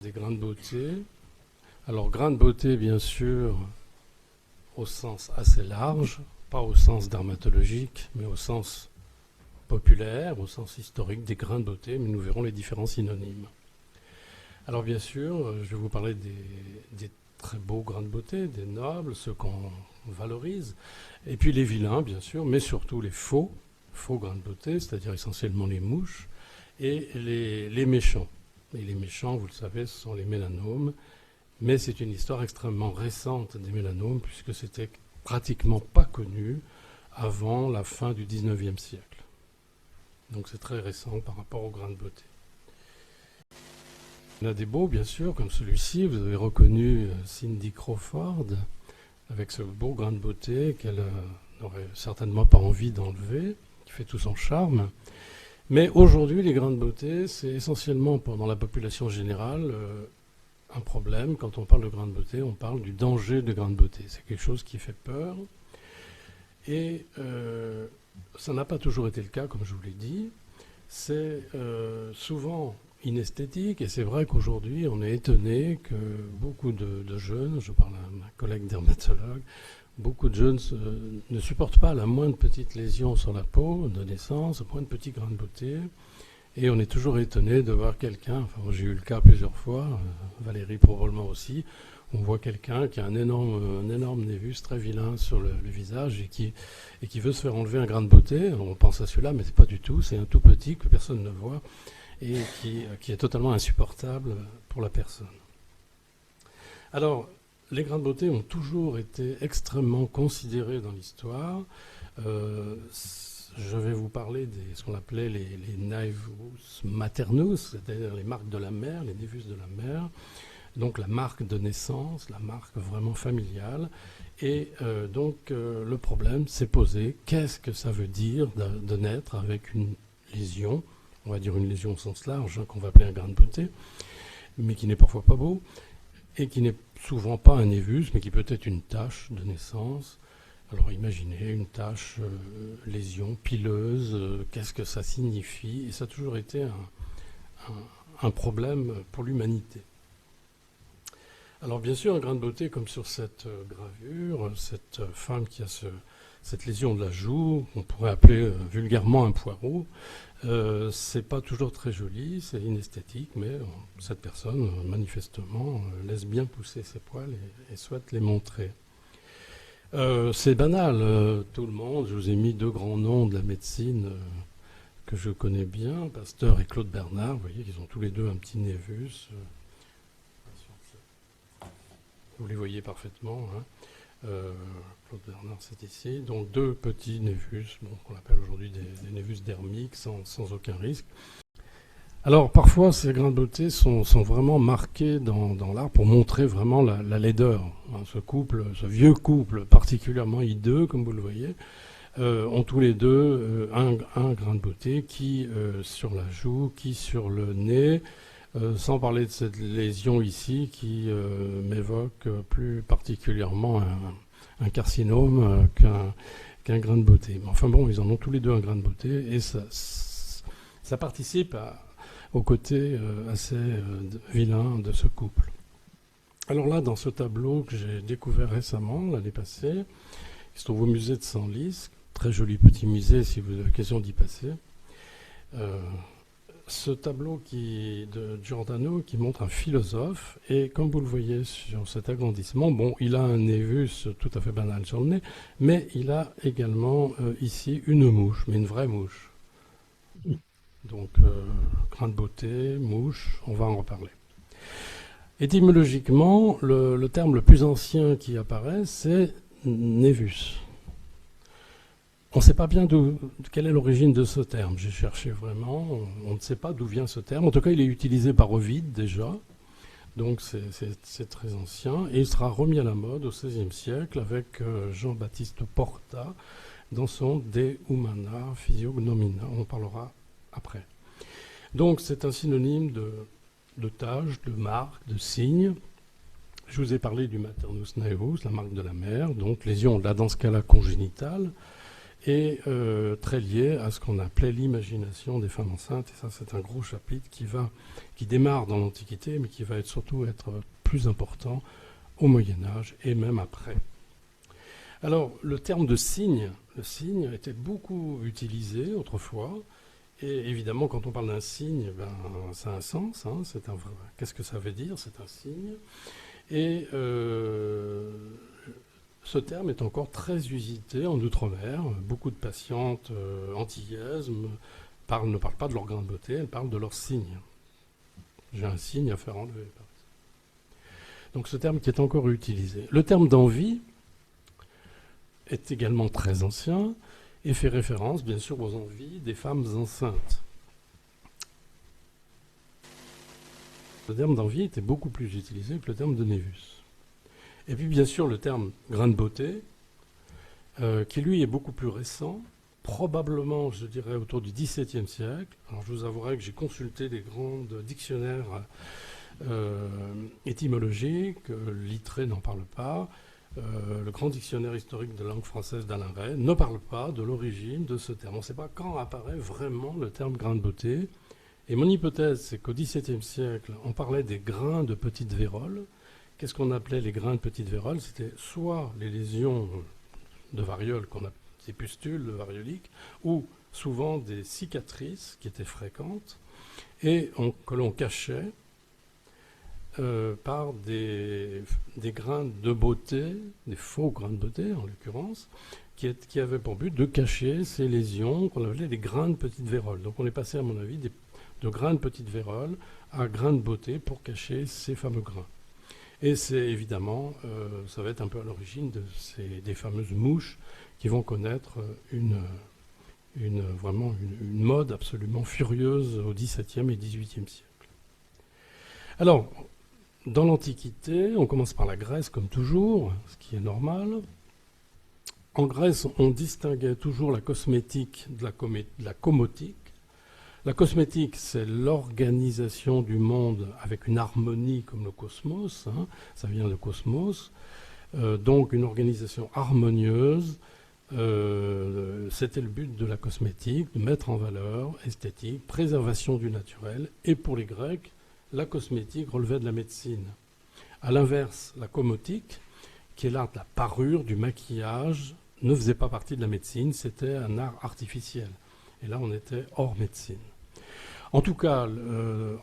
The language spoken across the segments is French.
Des grains de beauté. Alors, grains de beauté, bien sûr, au sens assez large, pas au sens dermatologique, mais au sens populaire, au sens historique des grains de beauté, mais nous verrons les différents synonymes. Alors, bien sûr, je vais vous parler des très beaux grains de beauté, des nobles, ceux qu'on valorise, et puis les vilains, bien sûr, mais surtout les faux grains de beauté, c'est-à-dire essentiellement les mouches, et les méchants. Et les méchants, vous le savez, ce sont les mélanomes. Mais c'est une histoire extrêmement récente des mélanomes, puisque c'était pratiquement pas connu avant la fin du 19e siècle. Donc c'est très récent par rapport aux grains de beauté. Il y en a des beaux, bien sûr, comme celui-ci. Vous avez reconnu Cindy Crawford, avec ce beau grain de beauté qu'elle n'aurait certainement pas envie d'enlever, qui fait tout son charme. Mais aujourd'hui, les grains de beauté, c'est essentiellement, dans la population générale, un problème. Quand on parle de grains de beauté, on parle du danger de grains de beauté. C'est quelque chose qui fait peur. Et ça n'a pas toujours été le cas, comme je vous l'ai dit. C'est souvent inesthétique. Et c'est vrai qu'aujourd'hui, on est étonné que beaucoup de jeunes, je parle à ma collègue dermatologue, beaucoup de jeunes ne supportent pas la moindre petite lésion sur la peau de naissance, le moindre petit grain de beauté. Et on est toujours étonné de voir quelqu'un, enfin j'ai eu le cas plusieurs fois, Valérie probablement aussi, on voit quelqu'un qui a un énorme névus très vilain sur le visage et qui veut se faire enlever un grain de beauté. Alors on pense à celui-là, mais c'est pas du tout, c'est un tout petit que personne ne voit et qui est totalement insupportable pour la personne. Alors, les grains de beauté ont toujours été extrêmement considérés dans l'histoire. Je vais vous parler de ce qu'on appelait les naevus maternus, c'est-à-dire les marques de la mère, les névus de la mère, donc la marque de naissance, la marque vraiment familiale. Et le problème s'est posé, qu'est-ce que ça veut dire de naître avec une lésion, on va dire une lésion au sens large, qu'on va appeler un grain de beauté, mais qui n'est parfois pas beau, et qui n'est souvent pas un névus, mais qui peut être une tache de naissance. Alors imaginez une tache, lésion, pileuse, qu'est-ce que ça signifie? Et ça a toujours été un problème pour l'humanité. Alors bien sûr, un grain de beauté comme sur cette gravure, cette femme qui a cette lésion de la joue, qu'on pourrait appeler vulgairement un poireau, c'est pas toujours très joli, c'est inesthétique, mais cette personne, manifestement, laisse bien pousser ses poils et souhaite les montrer. C'est banal, tout le monde. Je vous ai mis deux grands noms de la médecine que je connais bien, Pasteur et Claude Bernard. Vous voyez qu'ils ont tous les deux un petit névus. Vous les voyez parfaitement. Hein. Claude Bernard, c'est ici. Donc deux petits névus, qu'on appelle aujourd'hui des névus dermiques, sans aucun risque. Alors parfois ces grains de beauté sont vraiment marqués dans l'art pour montrer vraiment la laideur. Hein, ce vieux couple particulièrement hideux, comme vous le voyez, ont tous les deux un grain de beauté qui sur la joue, qui sur le nez, sans parler de cette lésion ici qui m'évoque plus particulièrement un carcinome qu'un grain de beauté. Mais enfin bon, ils en ont tous les deux un grain de beauté et ça participe au côté assez vilain de ce couple. Alors là, dans ce tableau que j'ai découvert récemment, l'année passée, qui se trouve au musée de Senlis, très joli petit musée si vous avez l'occasion d'y passer, ce tableau de Giordano qui montre un philosophe, et comme vous le voyez sur cet agrandissement, il a un névus tout à fait banal sur le nez, mais il a également ici une mouche, mais une vraie mouche. Donc, grain de beauté, mouche, on va en reparler. Étymologiquement, le terme le plus ancien qui apparaît, c'est névus. On ne sait pas bien quelle est l'origine de ce terme. J'ai cherché vraiment, on ne sait pas d'où vient ce terme. En tout cas, il est utilisé par Ovide déjà, donc c'est très ancien. Et il sera remis à la mode au XVIe siècle avec Jean-Baptiste Porta dans son De Humana Physiognomina. On en parlera après. Donc c'est un synonyme de tâche, de marque, de signe. Je vous ai parlé du maternus naevus, la marque de la mère, donc lésion là dans ce cas-là congénitale. et très lié à ce qu'on appelait l'imagination des femmes enceintes. Et ça, c'est un gros chapitre qui démarre dans l'Antiquité, mais qui va surtout être plus important au Moyen-Âge et même après. Alors, le terme de signe, le signe était beaucoup utilisé autrefois. Et évidemment, quand on parle d'un signe, ça a un sens. Hein, qu'est-ce que ça veut dire? C'est un signe. Et ce terme est encore très usité en Outre-mer. Beaucoup de patientes antillaises ne parlent pas de leur grain de beauté, elles parlent de leur signe. J'ai un signe à faire enlever. Donc ce terme qui est encore utilisé. Le terme d'envie est également très ancien et fait référence bien sûr aux envies des femmes enceintes. Le terme d'envie était beaucoup plus utilisé que le terme de névus. Et puis bien sûr le terme grain de beauté, qui lui est beaucoup plus récent, probablement je dirais autour du XVIIe siècle. Alors je vous avouerai que j'ai consulté des grands dictionnaires étymologiques, Littré n'en parle pas, le grand dictionnaire historique de langue française d'Alain Ray ne parle pas de l'origine de ce terme. On ne sait pas quand apparaît vraiment le terme grain de beauté. Et mon hypothèse, c'est qu'au XVIIe siècle, on parlait des grains de petite vérole. Qu'est-ce qu'on appelait les grains de petite vérole? C'était soit les lésions de variole, des pustules varioliques, ou souvent des cicatrices qui étaient fréquentes et que l'on cachait par des grains de beauté, des faux grains de beauté en l'occurrence, qui avaient pour but de cacher ces lésions qu'on appelait des grains de petite vérole. Donc on est passé à mon avis de grains de petite vérole à grains de beauté pour cacher ces fameux grains. Et c'est évidemment, ça va être un peu à l'origine des fameuses mouches qui vont connaître vraiment une mode absolument furieuse au XVIIe et XVIIIe siècle. Alors, dans l'Antiquité, on commence par la Grèce comme toujours, ce qui est normal. En Grèce, on distinguait toujours la cosmétique de la comotique. La cosmétique, c'est l'organisation du monde avec une harmonie comme le cosmos, hein, ça vient de cosmos, donc une organisation harmonieuse. C'était le but de la cosmétique, de mettre en valeur esthétique, préservation du naturel, et pour les Grecs, la cosmétique relevait de la médecine. A l'inverse, la comotique, qui est l'art de la parure, du maquillage, ne faisait pas partie de la médecine, c'était un art artificiel. Et là, on était hors médecine. En tout cas,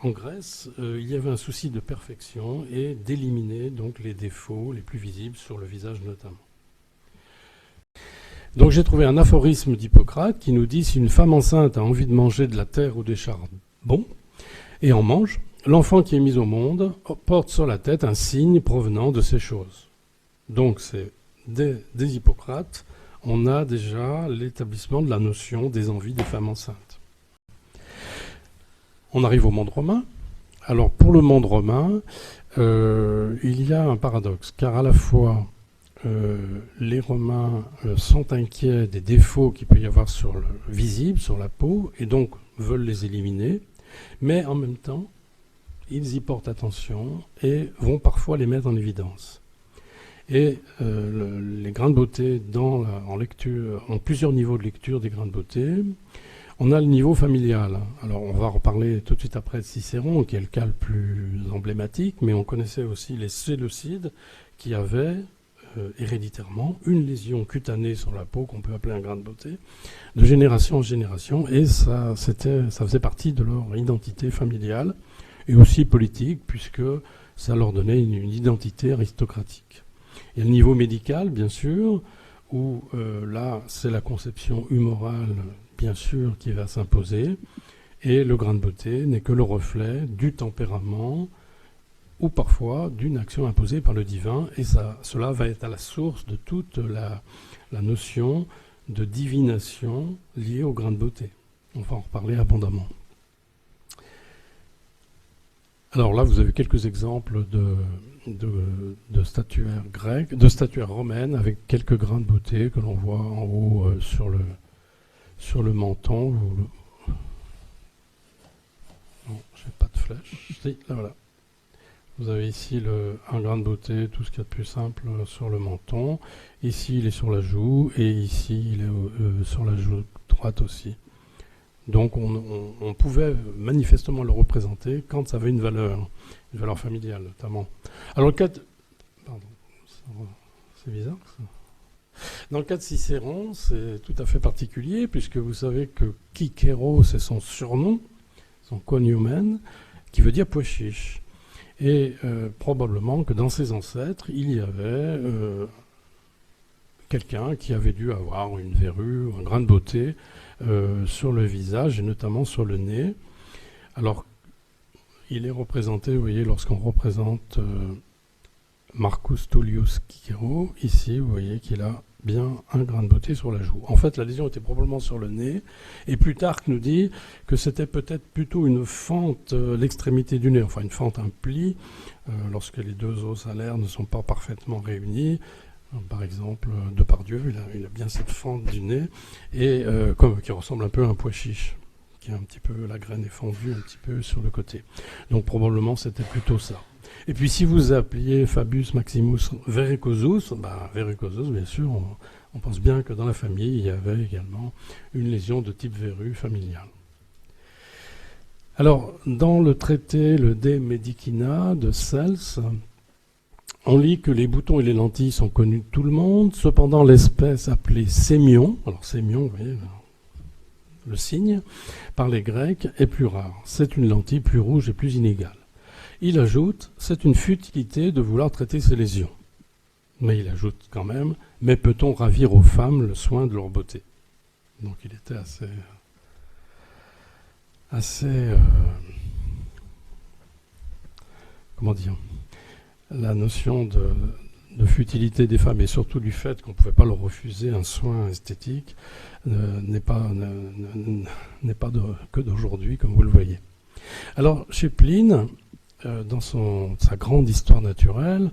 en Grèce, il y avait un souci de perfection et d'éliminer donc les défauts les plus visibles sur le visage notamment. Donc j'ai trouvé un aphorisme d'Hippocrate qui nous dit « Si une femme enceinte a envie de manger de la terre ou des charbons, et en mange, l'enfant qui est mis au monde porte sur la tête un signe provenant de ces choses. » Donc c'est des Hippocrates, on a déjà l'établissement de la notion des envies des femmes enceintes. On arrive au monde romain. Alors pour le monde romain, il y a un paradoxe, car à la fois les Romains sont inquiets des défauts qu'il peut y avoir visibles sur la peau, et donc veulent les éliminer, mais en même temps, ils y portent attention et vont parfois les mettre en évidence. Et les grains de beauté en plusieurs niveaux de lecture des grains de beauté. On a le niveau familial. Alors on va reparler tout de suite après de Cicéron, qui est le cas le plus emblématique, mais on connaissait aussi les Séleucides qui avaient héréditairement une lésion cutanée sur la peau qu'on peut appeler un grain de beauté, de génération en génération, et ça faisait partie de leur identité familiale et aussi politique, puisque ça leur donnait une identité aristocratique. Il y a le niveau médical, bien sûr, où là, c'est la conception humorale, bien sûr, qui va s'imposer, et le grain de beauté n'est que le reflet du tempérament ou parfois d'une action imposée par le divin, et cela va être à la source de toute la notion de divination liée au grain de beauté. On va en reparler abondamment. Alors là, vous avez quelques exemples de statuaires grecques, de statuaires romaines avec quelques grains de beauté que l'on voit en haut sur le menton. Non, j'ai pas de flèche. Si, là voilà. Vous avez ici un grain de beauté, tout ce qu'il y a de plus simple sur le menton. Ici, il est sur la joue, et ici, il est sur la joue droite aussi. Donc, on pouvait manifestement le représenter quand ça avait une valeur familiale notamment. Alors, le cas de... Pardon, c'est bizarre ça. Dans le cas de Cicéron, c'est tout à fait particulier, puisque vous savez que Cicero, c'est son surnom, son cognomen, qui veut dire pois chiche. Et probablement que dans ses ancêtres, il y avait quelqu'un qui avait dû avoir une verrue, un grain de beauté sur le visage, et notamment sur le nez. Alors, il est représenté, vous voyez, lorsqu'on représente Marcus Tullius Cicero, ici, vous voyez qu'il a bien un grain de beauté sur la joue. En fait, la lésion était probablement sur le nez, et Plutarque nous dit que c'était peut-être plutôt une fente, l'extrémité du nez, enfin une fente, un pli, lorsque les deux os alaires ne sont pas parfaitement réunis. Par exemple, Depardieu, il a bien cette fente du nez, et qui ressemble un peu à un pois chiche, qui a un petit peu, la graine est fendue un petit peu sur le côté. Donc probablement c'était plutôt ça. Et puis si vous appeliez Fabius Maximus Verrucosus, Verrucosus, bien sûr, on pense bien que dans la famille, il y avait également une lésion de type verrue familiale. Alors, dans le traité, le De Medicina de Cels, on lit que les boutons et les lentilles sont connus de tout le monde. Cependant, l'espèce appelée sémion, alors sémion, vous voyez, le signe, par les Grecs, est plus rare. C'est une lentille plus rouge et plus inégale. Il ajoute, c'est une futilité de vouloir traiter ces lésions. Mais il ajoute quand même, mais peut-on ravir aux femmes le soin de leur beauté? Donc il était assez comment dire, la notion de futilité des femmes, et surtout du fait qu'on ne pouvait pas leur refuser un soin esthétique, n'est pas que d'aujourd'hui, comme vous le voyez. Alors, chez Pline, dans sa grande histoire naturelle,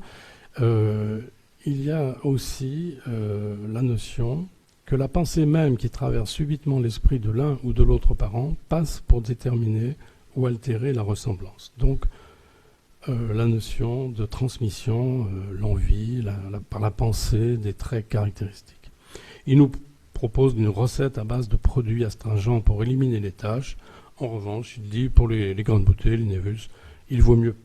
il y a aussi la notion que la pensée même qui traverse subitement l'esprit de l'un ou de l'autre parent passe pour déterminer ou altérer la ressemblance. Donc, la notion de transmission, l'envie, par la pensée, des traits caractéristiques. Il nous propose une recette à base de produits astringents pour éliminer les taches. En revanche, il dit pour les grandes beautés, les névus, il vaut mieux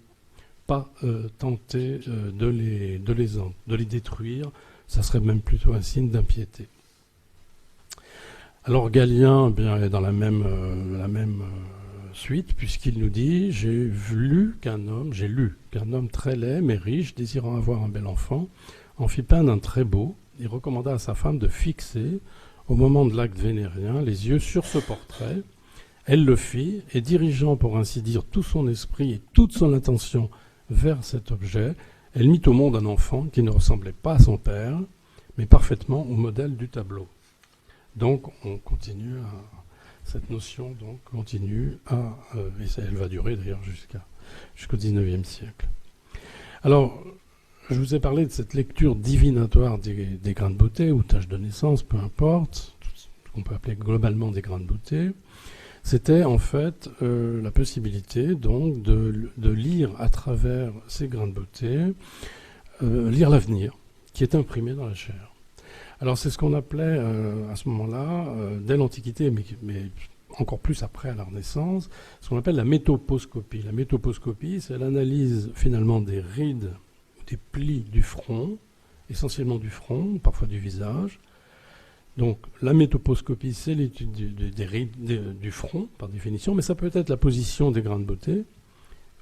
pas tenter de les détruire. Ça serait même plutôt un signe d'impiété. Alors Galien est dans la même suite, puisqu'il nous dit « J'ai lu qu'un homme très laid mais riche, désirant avoir un bel enfant, en fit peindre un très beau. Il recommanda à sa femme de fixer, au moment de l'acte vénérien, les yeux sur ce portrait. Elle le fit, et dirigeant pour ainsi dire tout son esprit et toute son attention vers cet objet, elle mit au monde un enfant qui ne ressemblait pas à son père, mais parfaitement au modèle du tableau. » Donc on continue cette notion continue et elle va durer d'ailleurs jusqu'au XIXe siècle. Alors, je vous ai parlé de cette lecture divinatoire des grains de beauté, ou taches de naissance, peu importe, ce qu'on peut appeler globalement des grains de beauté. C'était en fait la possibilité donc de lire à travers ces grains de beauté, lire l'avenir qui est imprimé dans la chair. Alors c'est ce qu'on appelait à ce moment-là, dès l'Antiquité, mais encore plus après à la Renaissance, ce qu'on appelle la métoposcopie. La métoposcopie, c'est l'analyse finalement des rides, des plis du front, essentiellement du front, parfois du visage. Donc la métoposcopie, c'est l'étude des rides du front, par définition, mais ça peut être la position des grains de beauté,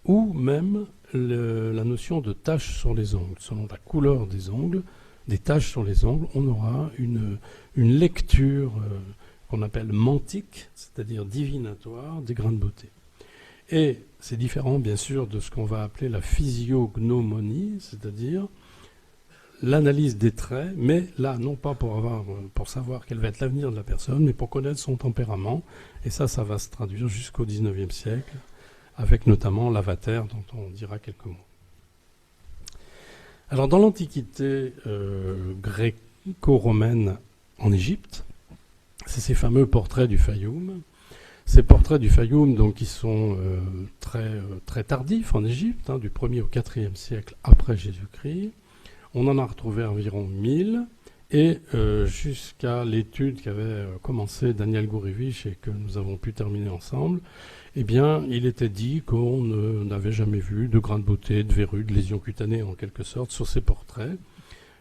ou même la notion de taches sur les ongles. Selon la couleur des ongles, des taches sur les ongles, on aura une lecture qu'on appelle mantique, c'est-à-dire divinatoire, des grains de beauté. Et c'est différent, bien sûr, de ce qu'on va appeler la physiognomonie, c'est-à-dire l'analyse des traits, mais là, non pas pour savoir quel va être l'avenir de la personne, mais pour connaître son tempérament. Et ça va se traduire jusqu'au XIXe siècle, avec notamment l'Avater, dont on dira quelques mots. Alors, dans l'Antiquité gréco-romaine en Égypte, c'est ces fameux portraits du Fayoum. Ces portraits du Fayoum, donc, qui sont très tardifs en Égypte, du 1er au 4e siècle après Jésus-Christ. On en a retrouvé environ 1000. Et jusqu'à l'étude qu'avait commencé Daniel Gourevitch et que nous avons pu terminer ensemble, eh bien, il était dit qu'on n'avait jamais vu de grande beauté, de verrues, de lésions cutanées en quelque sorte sur ces portraits,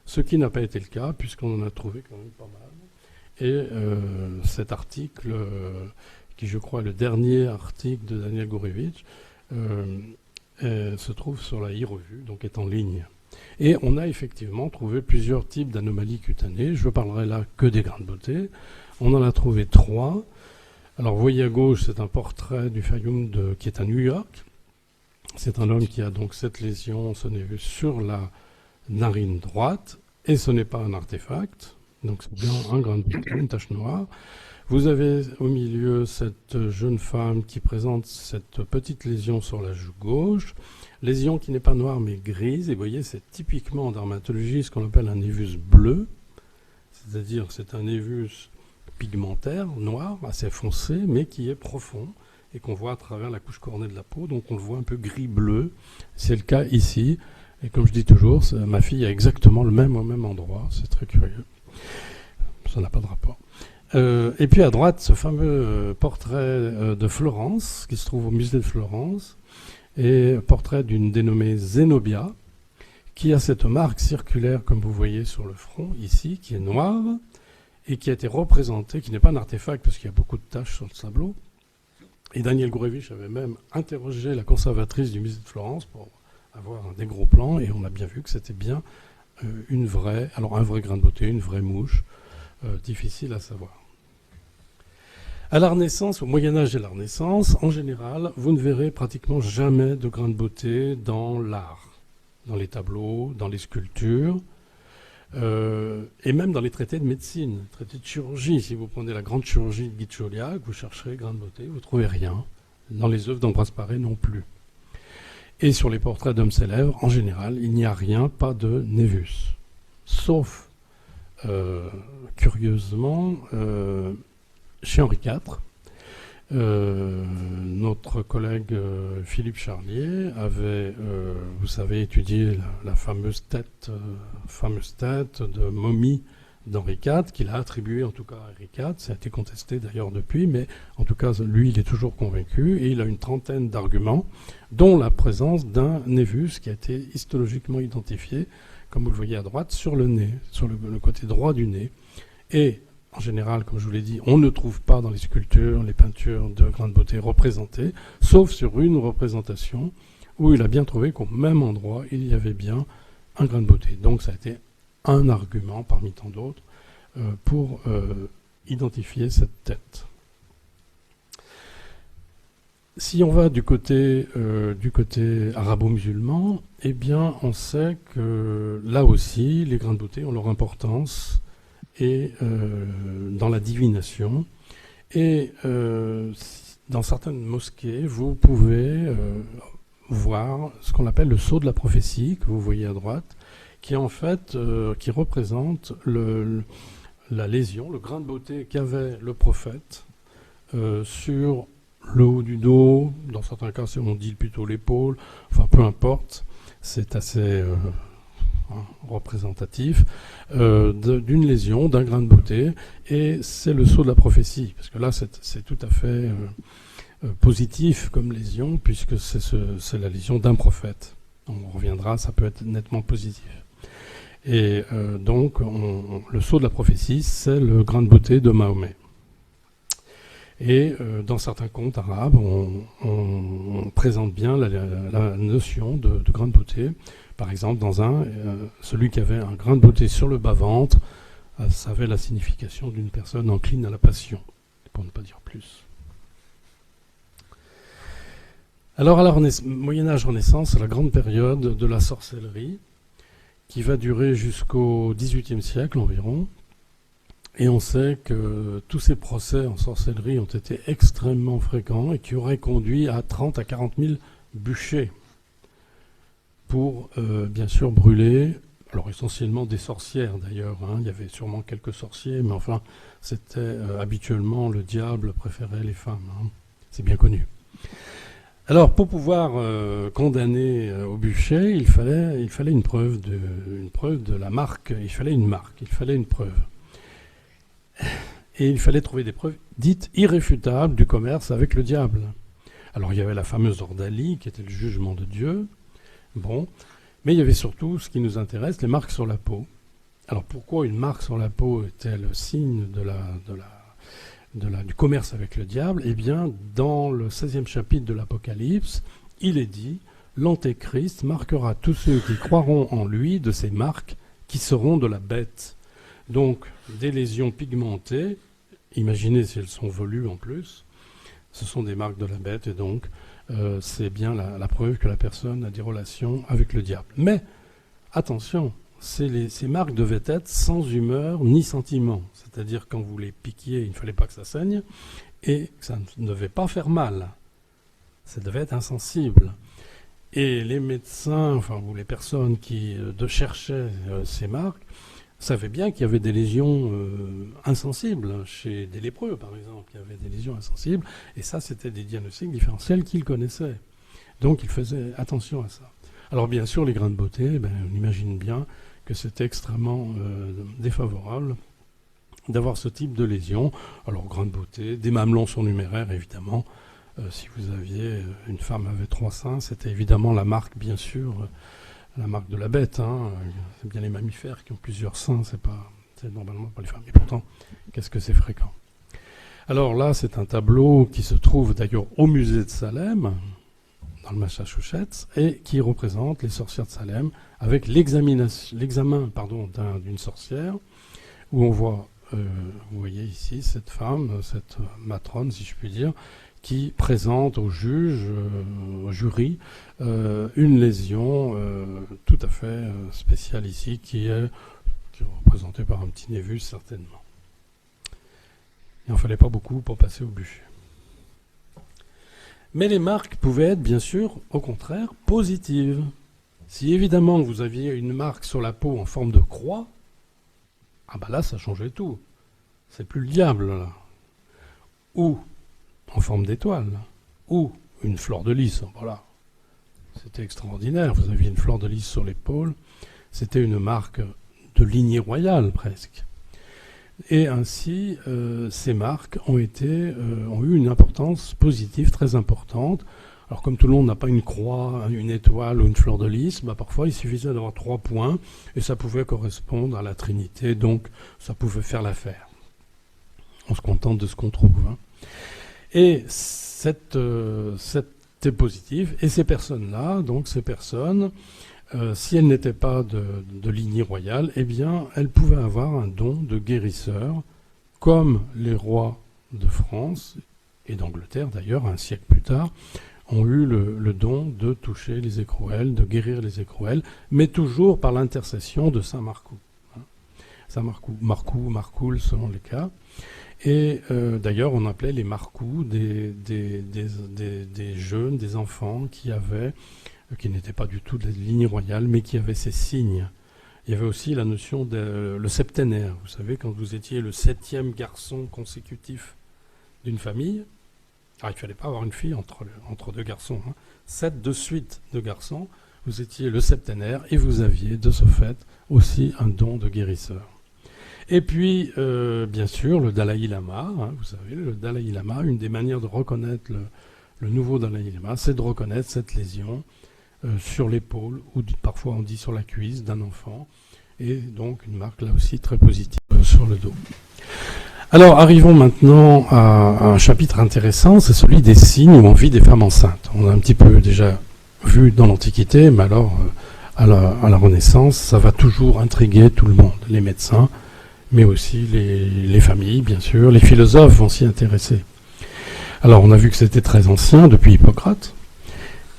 ce qui n'a pas été le cas puisqu'on en a trouvé quand même pas mal. Et cet article, qui je crois est le dernier article de Daniel Gourevitch, se trouve sur la e-revue, donc est en ligne. Et on a effectivement trouvé plusieurs types d'anomalies cutanées. Je ne parlerai là que des grains de beauté. On en a trouvé 3. Alors, vous voyez à gauche, c'est un portrait du Fayoum qui est à New York. C'est un homme qui a donc cette lésion, ce n'est vu sur la narine droite, et ce n'est pas un artefact. Donc, c'est bien un grain de beauté, une tache noire. Vous avez au milieu cette jeune femme qui présente cette petite lésion sur la joue gauche. Lésion qui n'est pas noire mais grise. Et vous voyez, c'est typiquement en dermatologie ce qu'on appelle un névus bleu. C'est-à-dire c'est un névus pigmentaire, noir, assez foncé, mais qui est profond et qu'on voit à travers la couche cornée de la peau. Donc on le voit un peu gris-bleu. C'est le cas ici. Et comme je dis toujours, ma fille a exactement le même au même endroit. C'est très curieux. Ça n'a pas de rapport. Et puis à droite, ce fameux portrait de Florence, qui se trouve au musée de Florence, et portrait d'une dénommée Zenobia, qui a cette marque circulaire, comme vous voyez sur le front, ici, qui est noire, et qui a été représentée, qui n'est pas un artefact, parce qu'il y a beaucoup de taches sur le tableau. Et Daniel Gourevitch avait même interrogé la conservatrice du musée de Florence pour avoir des gros plans, et on a bien vu que c'était bien un vrai grain de beauté, une vraie mouche, difficile à savoir. À la Renaissance, au Moyen-Âge et la Renaissance, en général, vous ne verrez pratiquement jamais de grains de beauté dans l'art, dans les tableaux, dans les sculptures, et même dans les traités de médecine, traités de chirurgie. Si vous prenez la grande chirurgie de Guy de Chauliac, vous chercherez grains de beauté, vous ne trouvez rien. Dans les œuvres d'Ambroise Paré non plus. Et sur les portraits d'hommes célèbres, en général, il n'y a rien, pas de névus. Sauf, curieusement, chez Henri IV, notre collègue Philippe Charlier avait, vous savez, étudié la fameuse tête de momie d'Henri IV, qu'il a attribuée en tout cas à Henri IV. Ça a été contesté d'ailleurs depuis, mais en tout cas, lui, il est toujours convaincu, et il a une trentaine d'arguments, dont la présence d'un névus qui a été histologiquement identifié, comme vous le voyez à droite, sur le nez, sur le côté droit du nez. Et en général, comme je vous l'ai dit, on ne trouve pas dans les sculptures, les peintures de grande beauté représentées, sauf sur une représentation où il a bien trouvé qu'au même endroit, il y avait bien un grain de beauté. Donc ça a été un argument parmi tant d'autres pour identifier cette tête. Si on va du côté arabo-musulman, eh bien, on sait que là aussi, les grains de beauté ont leur importance et dans la divination. Et dans certaines mosquées, vous pouvez voir ce qu'on appelle le sceau de la prophétie, que vous voyez à droite, qui en fait qui représente la lésion, le grain de beauté qu'avait le prophète sur le haut du dos. Dans certains cas, on dit plutôt l'épaule. Enfin, peu importe, c'est assez représentatif d'une lésion, d'un grain de beauté, et c'est le sceau de la prophétie, parce que là c'est tout à fait positif comme lésion, puisque c'est la lésion d'un prophète. On reviendra, ça peut être nettement positif. Et donc le sceau de la prophétie, c'est le grain de beauté de Mahomet. Et dans certains contes arabes, on présente bien la notion de grain de beauté. Par exemple, dans celui qui avait un grain de beauté sur le bas-ventre, ça avait la signification d'une personne encline à la passion, pour ne pas dire plus. Alors, à la Moyen-Âge-Renaissance, c'est la grande période de la sorcellerie, qui va durer jusqu'au XVIIIe siècle environ. Et on sait que tous ces procès en sorcellerie ont été extrêmement fréquents et qui auraient conduit à 30 à 40 000 bûchers pour, bien sûr, brûler Alors essentiellement des sorcières d'ailleurs, hein. Il y avait sûrement quelques sorciers, mais enfin c'était habituellement le diable préférait les femmes, hein. C'est bien connu. Alors pour pouvoir condamner au bûcher, il fallait une preuve de la marque, il fallait une marque, il fallait une preuve. Et il fallait trouver des preuves dites irréfutables du commerce avec le diable. Alors il y avait la fameuse ordalie qui était le jugement de Dieu, bon, mais il y avait surtout, ce qui nous intéresse, les marques sur la peau. Alors pourquoi une marque sur la peau était le signe du commerce avec le diable? Eh bien, dans le 16e chapitre de l'Apocalypse, il est dit « L'Antéchrist marquera tous ceux qui croiront en lui de ces marques qui seront de la bête. » Donc, des lésions pigmentées, imaginez si elles sont velues en plus, ce sont des marques de la bête, et donc c'est bien la preuve que la personne a des relations avec le diable. Mais, attention, ces marques devaient être sans humeur ni sentiment. C'est-à-dire quand vous les piquiez, il ne fallait pas que ça saigne, et ça ne devait pas faire mal. Ça devait être insensible. Et les médecins, ou les personnes qui cherchaient ces marques, savaient bien qu'il y avait des lésions insensibles. Chez des lépreux, par exemple, il y avait des lésions insensibles, et ça, c'était des diagnostics différentiels qu'ils connaissaient. Donc, ils faisaient attention à ça. Alors, bien sûr, les grains de beauté, on imagine bien que c'était extrêmement défavorable d'avoir ce type de lésion. Alors, grains de beauté, des mamelons surnuméraires, évidemment. Si vous aviez, une femme avait 3 seins, c'était évidemment la marque, bien sûr, la marque de la bête, hein. C'est bien les mammifères qui ont plusieurs seins, c'est normalement pas les femmes. Et pourtant, qu'est-ce que c'est fréquent. Alors là, c'est un tableau qui se trouve d'ailleurs au musée de Salem, dans le Massachusetts, et qui représente les sorcières de Salem, avec l'examen d'une sorcière, où on voit, vous voyez ici, cette femme, cette matrone, si je puis dire, qui présente au juge, au jury, une lésion tout à fait spéciale ici, qui est représentée par un petit névus certainement. Il n'en fallait pas beaucoup pour passer au bûcher. Mais les marques pouvaient être, bien sûr, au contraire, positives. Si évidemment vous aviez une marque sur la peau en forme de croix, là ça changeait tout. C'est plus le diable là. Ou en forme d'étoile, ou une fleur de lys, voilà. C'était extraordinaire, vous aviez une fleur de lys sur l'épaule, c'était une marque de lignée royale presque. Et ainsi, ces marques ont eu une importance positive très importante. Alors comme tout le monde n'a pas une croix, une étoile ou une fleur de lys, parfois il suffisait d'avoir 3 points, et ça pouvait correspondre à la Trinité, donc ça pouvait faire l'affaire. On se contente de ce qu'on trouve, hein. Et c'était positif. Et ces personnes-là, si elles n'étaient pas de lignée royale, eh bien, elles pouvaient avoir un don de guérisseur, comme les rois de France et d'Angleterre, d'ailleurs, un siècle plus tard, ont eu le don de toucher les écrouelles, de guérir les écrouelles, mais toujours par l'intercession de Saint Marcoux. Saint Marcoul, selon les cas. Et d'ailleurs, on appelait les marcous des jeunes, des enfants qui n'étaient pas du tout de la lignée royale, mais qui avaient ces signes. Il y avait aussi la notion le septénaire. Vous savez, quand vous étiez le 7e garçon consécutif d'une famille, il ne fallait pas avoir une fille entre 2 garçons, hein. 7 de suite de garçons, vous étiez le septénaire et vous aviez de ce fait aussi un don de guérisseur. Et puis, bien sûr, le Dalai Lama, hein, vous savez, le Dalai Lama, une des manières de reconnaître le nouveau Dalai Lama, c'est de reconnaître cette lésion sur l'épaule, ou parfois on dit sur la cuisse d'un enfant, et donc une marque là aussi très positive sur le dos. Alors, arrivons maintenant à un chapitre intéressant, c'est celui des signes où on vit des femmes enceintes. On a un petit peu déjà vu dans l'Antiquité, mais alors, à la Renaissance, ça va toujours intriguer tout le monde, les médecins, mais aussi les familles, bien sûr. Les philosophes vont s'y intéresser. Alors, on a vu que c'était très ancien, depuis Hippocrate.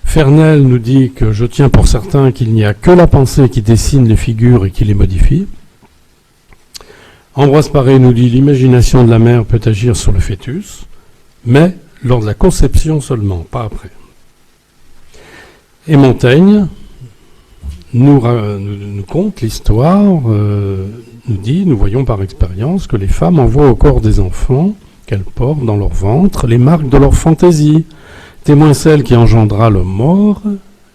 Fernel nous dit que je tiens pour certain qu'il n'y a que la pensée qui dessine les figures et qui les modifie. Ambroise Paré nous dit l'imagination de la mère peut agir sur le fœtus, mais lors de la conception seulement, pas après. Et Montaigne nous conte l'histoire, nous dit, nous voyons par expérience que les femmes envoient au corps des enfants qu'elles portent dans leur ventre les marques de leur fantaisie, témoin celle qui engendra l'homme mort,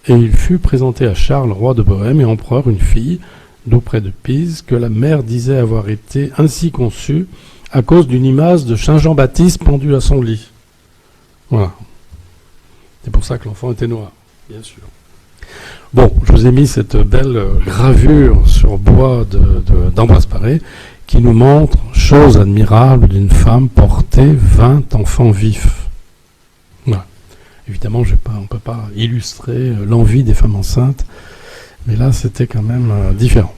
et il fut présenté à Charles, roi de Bohême et empereur, une fille d'auprès de Pise, que la mère disait avoir été ainsi conçue à cause d'une image de Saint Jean-Baptiste pendu à son lit. Voilà. C'est pour ça que l'enfant était noir, bien sûr. Bon, je vous ai mis cette belle gravure sur bois d'Ambroise Paré qui nous montre, chose admirable d'une femme portée 20 enfants vifs. Voilà. Évidemment, on ne peut pas illustrer l'envie des femmes enceintes, mais là, c'était quand même différent.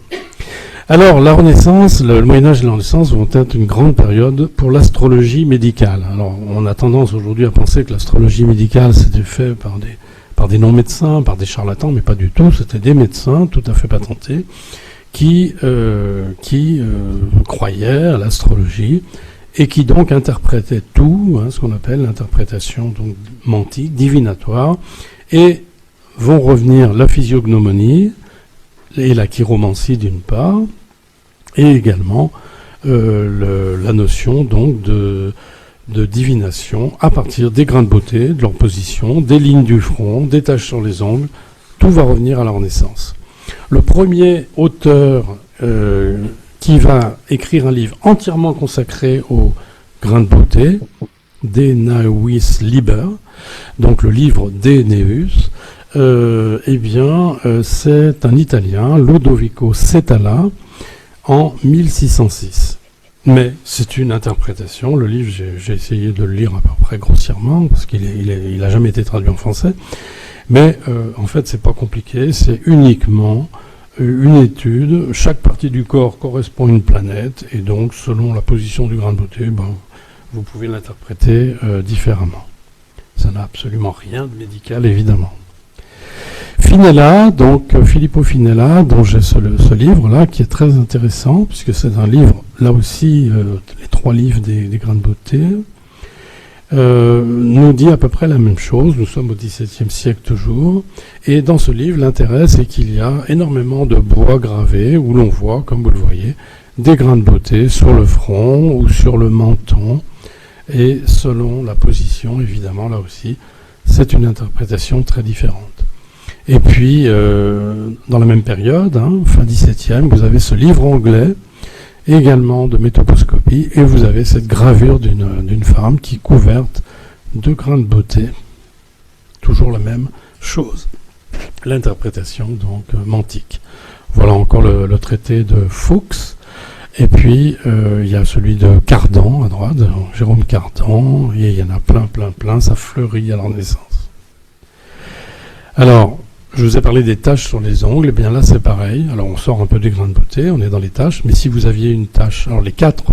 Alors, la Renaissance, le Moyen-Âge et la Renaissance vont être une grande période pour l'astrologie médicale. Alors, on a tendance aujourd'hui à penser que l'astrologie médicale, c'était fait par des non-médecins, par des charlatans, mais pas du tout. C'était des médecins tout à fait patentés qui croyaient à l'astrologie et qui donc interprétaient tout, ce qu'on appelle l'interprétation donc mantique, divinatoire, et vont revenir la physiognomonie et la chiromancie d'une part, et également la notion donc de divination à partir des grains de beauté, de leur position, des lignes du front, des taches sur les ongles. Tout va revenir à la Renaissance. Le premier auteur qui va écrire un livre entièrement consacré aux grains de beauté, De Naevis Liber, donc le livre De Naevis, c'est un Italien, Lodovico Setala, en 1606. Mais c'est une interprétation. Le livre, j'ai essayé de le lire à peu près grossièrement, parce qu'il a jamais été traduit en français. Mais en fait, c'est pas compliqué. C'est uniquement une étude. Chaque partie du corps correspond à une planète, et donc, selon la position du grain de beauté, vous pouvez l'interpréter différemment. Ça n'a absolument rien de médical, évidemment. Finella, donc Filippo Finella, dont j'ai ce livre-là, qui est très intéressant, puisque c'est un livre, là aussi, les 3 livres des grains de beauté, nous dit à peu près la même chose. Nous sommes au XVIIe siècle toujours, et dans ce livre, l'intérêt, c'est qu'il y a énormément de bois gravés, où l'on voit, comme vous le voyez, des grains de beauté sur le front ou sur le menton, et selon la position, évidemment, là aussi, c'est une interprétation très différente. Et puis, dans la même période, fin XVIIe, vous avez ce livre anglais, également de métoposcopie, et vous avez cette gravure d'une femme qui est couverte de grains de beauté. Toujours la même chose. L'interprétation, donc, mantique. Voilà encore le traité de Fuchs. Et puis, il y a celui de Cardan, à droite, Jérôme Cardan, et il y en a plein, ça fleurit à la Renaissance. Alors, je vous ai parlé des taches sur les ongles, et bien là c'est pareil. Alors on sort un peu des grains de beauté, on est dans les taches, mais si vous aviez une tache, alors les quatre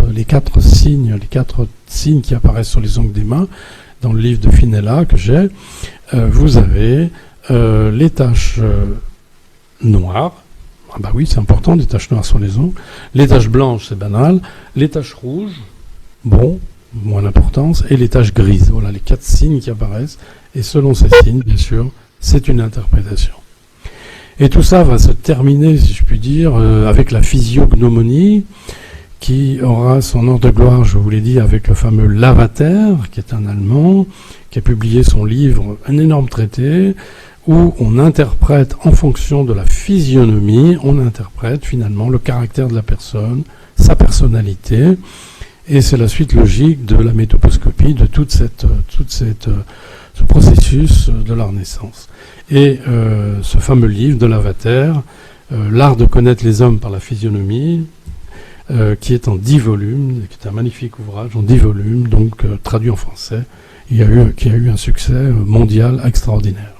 signes qui apparaissent sur les ongles des mains, dans le livre de Finella que j'ai, vous avez les taches noires. Ah bah oui, c'est important, des taches noires sur les ongles. Les taches blanches, c'est banal. Les taches rouges, bon, moins d'importance. Et les taches grises. Voilà les 4 signes qui apparaissent. Et selon ces signes, bien sûr, c'est une interprétation. Et tout ça va se terminer, si je puis dire, avec la physiognomonie, qui aura son heure de gloire, je vous l'ai dit, avec le fameux Lavater, qui est un Allemand, qui a publié son livre, un énorme traité, où on interprète, en fonction de la physionomie, on interprète finalement le caractère de la personne, sa personnalité, et c'est la suite logique de la métoposcopie, de tout ce processus de la Renaissance. Et ce fameux livre de Lavater, L'art de connaître les hommes par la physionomie, qui est en 10 volumes, qui est un magnifique ouvrage en 10 volumes, donc traduit en français, qui a eu un succès mondial extraordinaire.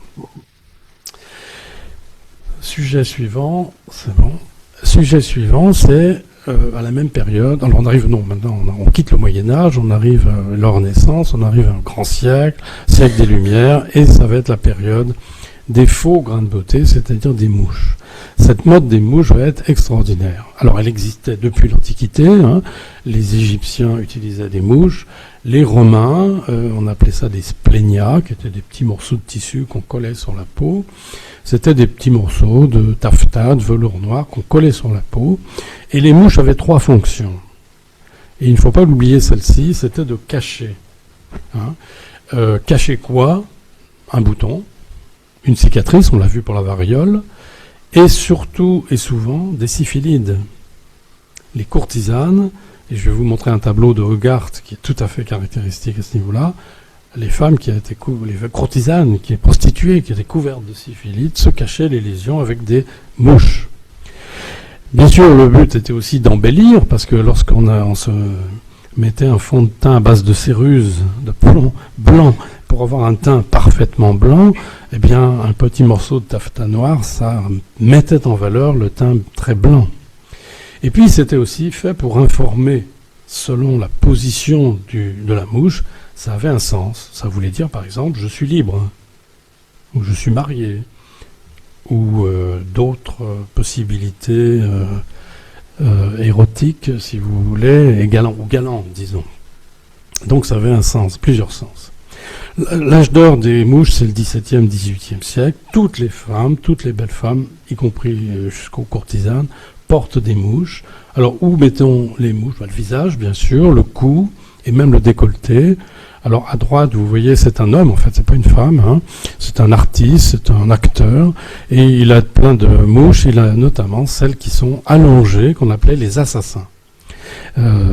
Sujet suivant, c'est bon. Sujet suivant, c'est à la même période. Alors maintenant on quitte le Moyen-Âge, on arrive à la Renaissance, on arrive à un grand siècle des Lumières, et ça va être la période des faux grains de beauté, c'est-à-dire des mouches. Cette mode des mouches va être extraordinaire. Alors elle existait depuis l'Antiquité, hein. Les Égyptiens utilisaient des mouches, les Romains, on appelait ça des splénia, qui étaient des petits morceaux de tissu qu'on collait sur la peau. C'était des petits morceaux de taffetas, de velours noir qu'on collait sur la peau. Et les mouches avaient 3 fonctions. Et il ne faut pas l'oublier, celle-ci, c'était de cacher. Hein. Cacher quoi? Un bouton, une cicatrice, on l'a vu pour la variole, et surtout et souvent des syphilides. Les courtisanes, et je vais vous montrer un tableau de Hogarth qui est tout à fait caractéristique à ce niveau-là, les femmes qui étaient les courtisanes, qui étaient prostituées, qui étaient couvertes de syphilides, se cachaient les lésions avec des mouches. Bien sûr, le but était aussi d'embellir, parce que lorsqu'on se mettait un fond de teint à base de céruse, de plomb blanc, pour avoir un teint parfaitement blanc, eh bien, un petit morceau de taffetas noir, ça mettait en valeur le teint très blanc. Et puis, c'était aussi fait pour informer, selon la position de la mouche, ça avait un sens. Ça voulait dire, par exemple, je suis libre, ou je suis marié, ou d'autres possibilités érotiques, si vous voulez, et galantes, disons. Donc, ça avait un sens, plusieurs sens. L'âge d'or des mouches, c'est le XVIIe, XVIIIe siècle. Toutes les femmes, toutes les belles femmes, y compris jusqu'aux courtisanes, portent des mouches. Alors, où mettons les mouches? Le visage, bien sûr, le cou, et même le décolleté. Alors, à droite, vous voyez, c'est un homme, en fait, c'est pas une femme, hein. C'est un artiste, c'est un acteur, et il a plein de mouches. Il a notamment celles qui sont allongées, qu'on appelait les assassins,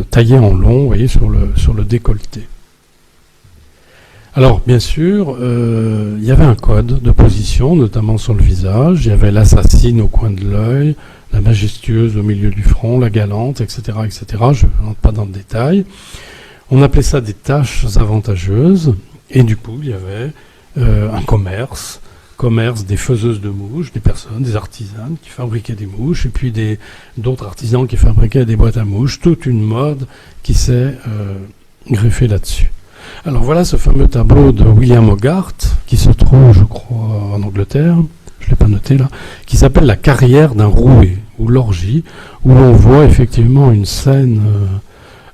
taillées en long, vous voyez, sur le décolleté. Alors, bien sûr, il y avait un code de position, notamment sur le visage. Il y avait l'assassine au coin de l'œil, la majestueuse au milieu du front, la galante, etc., etc. Je ne rentre pas dans le détail. On appelait ça des tâches avantageuses. Et du coup, il y avait un commerce des faiseuses de mouches, des personnes, des artisanes qui fabriquaient des mouches, et puis d'autres artisans qui fabriquaient des boîtes à mouches. Toute une mode qui s'est greffée là-dessus. Alors voilà ce fameux tableau de William Hogarth, qui se trouve, je crois, en Angleterre, je ne l'ai pas noté là, qui s'appelle La carrière d'un roué, ou l'orgie, où l'on voit effectivement une scène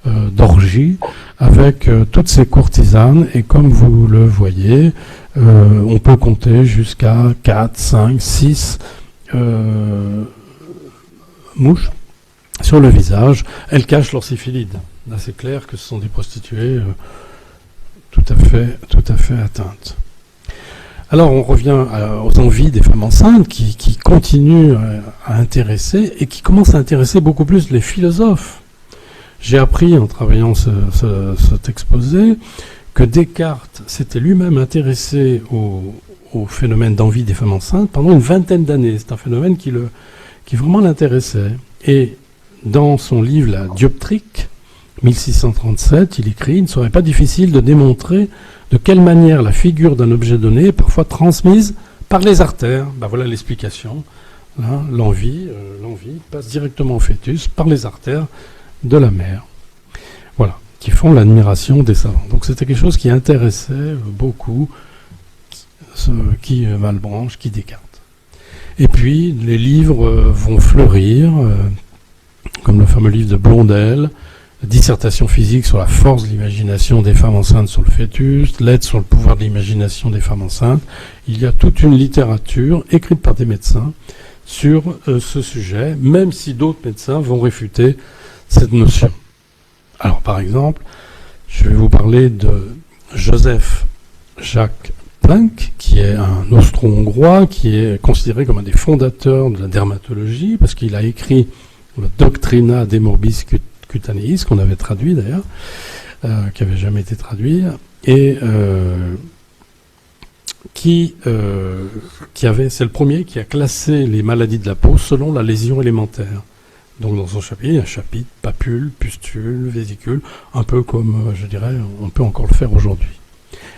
d'orgie avec toutes ces courtisanes, et comme vous le voyez, on peut compter jusqu'à 4, 5, 6 mouches sur le visage. Elles cachent leur syphilide. Là, c'est clair que ce sont des prostituées tout à fait atteintes. Alors, on revient aux envies des femmes enceintes qui continuent à intéresser et qui commencent à intéresser beaucoup plus les philosophes. J'ai appris en travaillant cet exposé que Descartes s'était lui-même intéressé au phénomène d'envie des femmes enceintes pendant une vingtaine d'années. C'est un phénomène qui vraiment l'intéressait. Et dans son livre La Dioptrique, 1637, il écrit « Il ne serait pas difficile de démontrer de quelle manière la figure d'un objet donné est parfois transmise par les artères. » Ben voilà l'explication. Hein, l'envie passe directement au fœtus par les artères de la mère. Voilà, qui font l'admiration des savants. Donc c'était quelque chose qui intéressait beaucoup qui Malebranche, qui Descartes. Et puis les livres vont fleurir, comme le fameux livre de Blondel, dissertation physique sur la force de l'imagination des femmes enceintes sur le fœtus, l'aide sur le pouvoir de l'imagination des femmes enceintes. Il y a toute une littérature écrite par des médecins sur ce sujet, même si d'autres médecins vont réfuter cette notion. Alors, par exemple, je vais vous parler de Joseph Jacques Planck, qui est un austro-hongrois, qui est considéré comme un des fondateurs de la dermatologie, parce qu'il a écrit le Doctrina de Morbis Cutaneis, qu'on avait traduit d'ailleurs, qui n'avait jamais été traduit, et c'est le premier qui a classé les maladies de la peau selon la lésion élémentaire. Donc dans son chapitre, il y a un chapitre papule, pustule, vésicule, un peu comme, je dirais, on peut encore le faire aujourd'hui.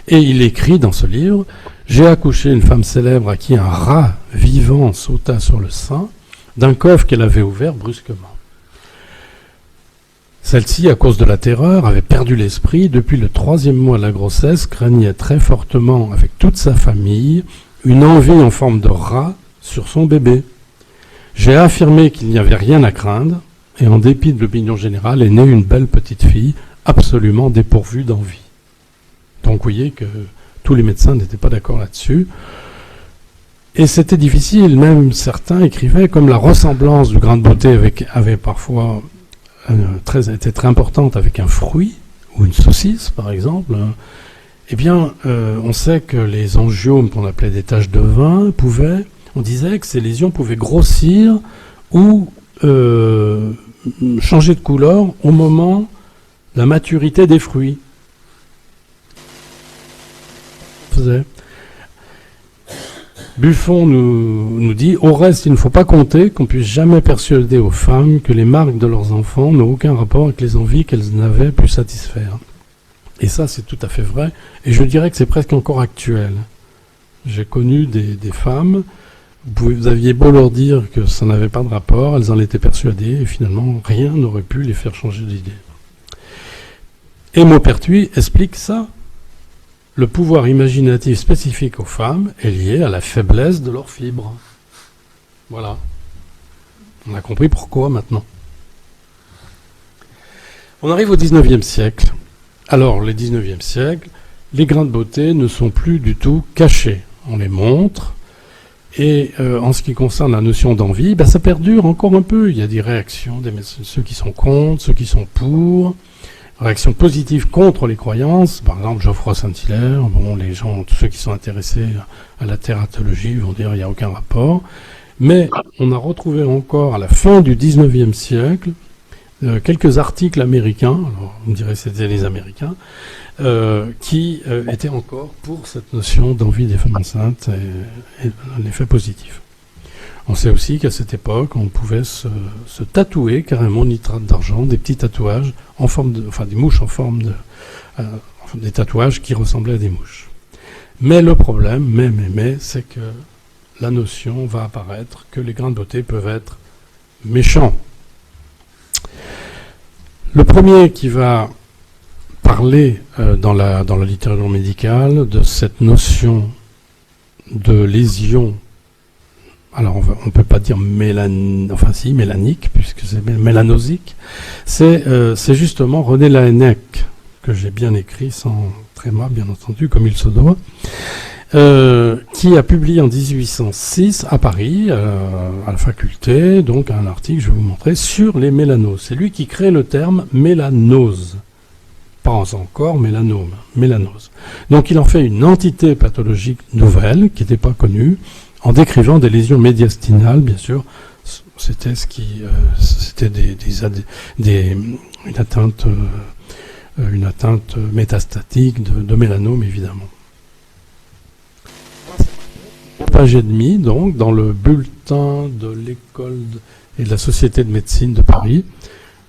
Et il écrit dans ce livre « J'ai accouché une femme célèbre à qui un rat vivant sauta sur le sein d'un coffre qu'elle avait ouvert brusquement. Celle-ci, à cause de la terreur, avait perdu l'esprit. Depuis le 3e mois de la grossesse, craignait très fortement avec toute sa famille une envie en forme de rat sur son bébé. J'ai affirmé qu'il n'y avait rien à craindre, et en dépit de l'opinion générale, est née une belle petite fille, absolument dépourvue d'envie. Donc vous voyez que tous les médecins n'étaient pas d'accord là-dessus. Et c'était difficile, même certains écrivaient comme la ressemblance du grain de beauté avait parfois était très importante avec un fruit, ou une saucisse par exemple. Eh bien, on sait que les angiomes qu'on appelait des taches de vin on disait que ces lésions pouvaient grossir ou changer de couleur au moment de la maturité des fruits. Buffon nous dit « Au reste, il ne faut pas compter qu'on puisse jamais persuader aux femmes que les marques de leurs enfants n'ont aucun rapport avec les envies qu'elles n'avaient pu satisfaire. » Et ça, c'est tout à fait vrai. Et je dirais que c'est presque encore actuel. J'ai connu des femmes, vous aviez beau leur dire que ça n'avait pas de rapport, elles en étaient persuadées, et finalement, rien n'aurait pu les faire changer d'idée. Et Maupertuis explique ça. Le pouvoir imaginatif spécifique aux femmes est lié à la faiblesse de leurs fibres. Voilà. On a compris pourquoi maintenant. On arrive au 19e siècle. Alors, le 19e siècle, les grains de beauté ne sont plus du tout cachés. On les montre. Et en ce qui concerne la notion d'envie, ça perdure encore un peu. Il y a des réactions, ceux qui sont contre, ceux qui sont pour. Réaction positive contre les croyances, par exemple Geoffroy Saint-Hilaire, les gens, tous ceux qui sont intéressés à la thératologie vont dire qu'il n'y a aucun rapport. Mais on a retrouvé encore à la fin du 19e siècle quelques articles américains, alors on dirait que c'était les Américains, qui étaient encore pour cette notion d'envie des femmes enceintes et l'effet positif. On sait aussi qu'à cette époque, on pouvait se tatouer carrément nitrate d'argent, des petits tatouages en forme des mouches en forme des tatouages qui ressemblaient à des mouches. Mais le problème, c'est que la notion va apparaître que les grains de beauté peuvent être méchants. Le premier qui va parler dans la littérature médicale de cette notion de lésion. Alors on ne peut pas dire mélanique, puisque c'est mélanosique. C'est justement René Laennec, que j'ai bien écrit, sans tréma, bien entendu, comme il se doit, qui a publié en 1806 à Paris, à la faculté, donc un article, je vais vous montrer, sur les mélanoses. C'est lui qui crée le terme mélanose. Pas encore mélanome, mélanose. Donc il en fait une entité pathologique nouvelle, qui n'était pas connue, en décrivant des lésions médiastinales, bien sûr, c'était une atteinte métastatique de mélanome, évidemment. Page et demie, donc, dans le bulletin de l'école et de la Société de médecine de Paris,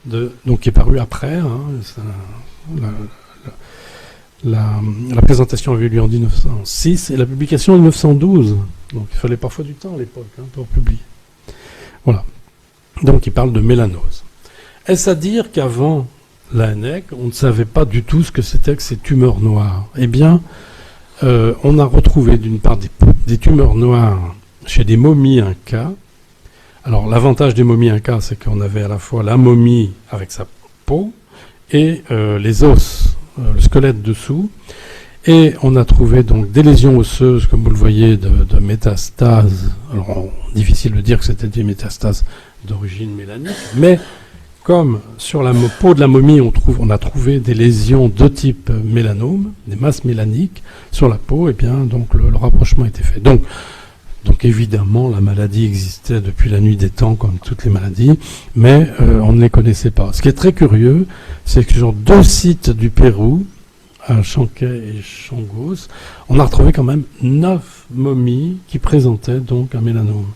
donc qui est paru après. La présentation avait eu lieu en 1906 et la publication en 1912. Donc il fallait parfois du temps à l'époque pour publier. Voilà. Donc il parle de mélanose. Est-ce à dire qu'avant Laennec, on ne savait pas du tout ce que c'était que ces tumeurs noires? Eh bien, on a retrouvé d'une part des tumeurs noires chez des momies incas. Alors l'avantage des momies incas, c'est qu'on avait à la fois la momie avec sa peau et les os, le squelette dessous. Et on a trouvé donc des lésions osseuses, comme vous le voyez, de métastases. Alors, difficile de dire que c'était des métastases d'origine mélanique, mais comme sur la peau de la momie, on a trouvé des lésions de type mélanome, des masses mélaniques sur la peau, et bien donc le rapprochement était fait. Donc évidemment, la maladie existait depuis la nuit des temps, comme toutes les maladies, mais on ne les connaissait pas. Ce qui est très curieux, c'est que sur 2 sites du Pérou, à Chancay et Changos, on a retrouvé quand même 9 momies qui présentaient donc un mélanome.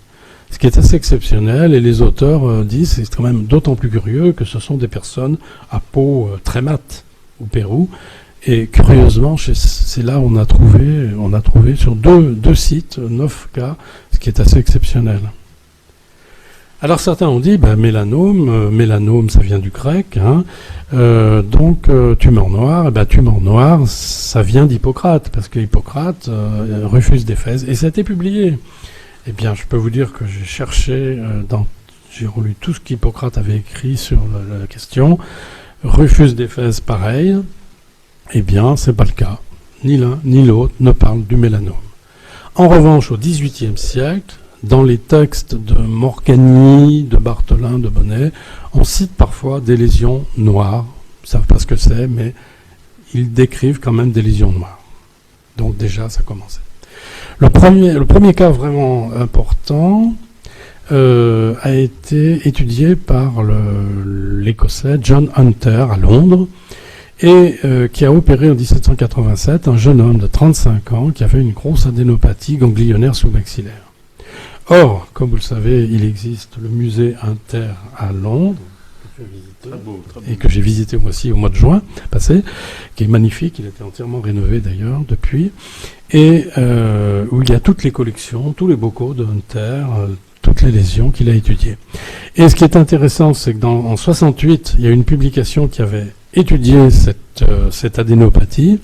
Ce qui est assez exceptionnel, et les auteurs disent, c'est quand même d'autant plus curieux que ce sont des personnes à peau très mate au Pérou, et curieusement, c'est là où on a trouvé sur deux sites 9 cas, ce qui est assez exceptionnel. Alors certains ont dit, mélanome, mélanome ça vient du grec, hein, donc tumeur noire, tumeur noire ça vient d'Hippocrate, parce que Hippocrate refuse d'Éphèse, et ça a été publié. Eh bien je peux vous dire que j'ai cherché, j'ai relu tout ce qu'Hippocrate avait écrit sur la question, refuse d'Éphèse pareil, eh bien c'est pas le cas, ni l'un ni l'autre ne parle du mélanome. En revanche au XVIIIe siècle, dans les textes de Morgagni, de Bartholin, de Bonnet, on cite parfois des lésions noires. Ils ne savent pas ce que c'est, mais ils décrivent quand même des lésions noires. Donc déjà, ça commençait. Le premier cas vraiment important a été étudié par l'Écossais John Hunter à Londres, et qui a opéré en 1787 un jeune homme de 35 ans qui avait une grosse adénopathie ganglionnaire sous-maxillaire. Or, comme vous le savez, il existe le musée Hunter à Londres, que j'ai visité, très beau. Et que j'ai visité moi aussi au mois de juin passé, qui est magnifique, il a été entièrement rénové d'ailleurs depuis, et où il y a toutes les collections, tous les bocaux de Hunter, toutes les lésions qu'il a étudiées. Et ce qui est intéressant, c'est que en 68, il y a une publication qui avait étudié cette adénopathie.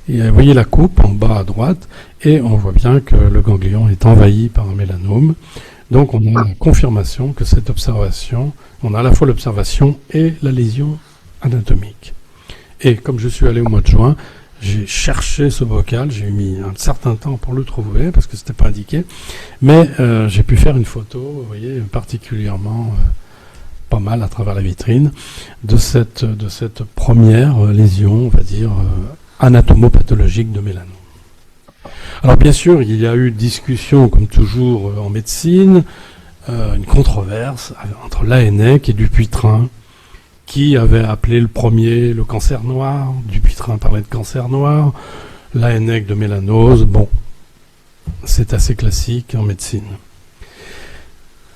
Et vous voyez la coupe en bas à droite, et on voit bien que le ganglion est envahi par un mélanome. Donc on a la confirmation que cette observation, on a à la fois l'observation et la lésion anatomique. Et comme je suis allé au mois de juin, j'ai cherché ce bocal, j'ai mis un certain temps pour le trouver, parce que c'était pas indiqué, mais j'ai pu faire une photo, vous voyez, particulièrement pas mal à travers la vitrine, de cette première lésion, on va dire, anatomopathologique de mélanome. Alors bien sûr, il y a eu discussion, comme toujours en médecine, une controverse entre Laennec et Dupuytren, qui avait appelé le premier le cancer noir, Dupuytren parlait de cancer noir, Laennec de mélanose. Bon, c'est assez classique en médecine.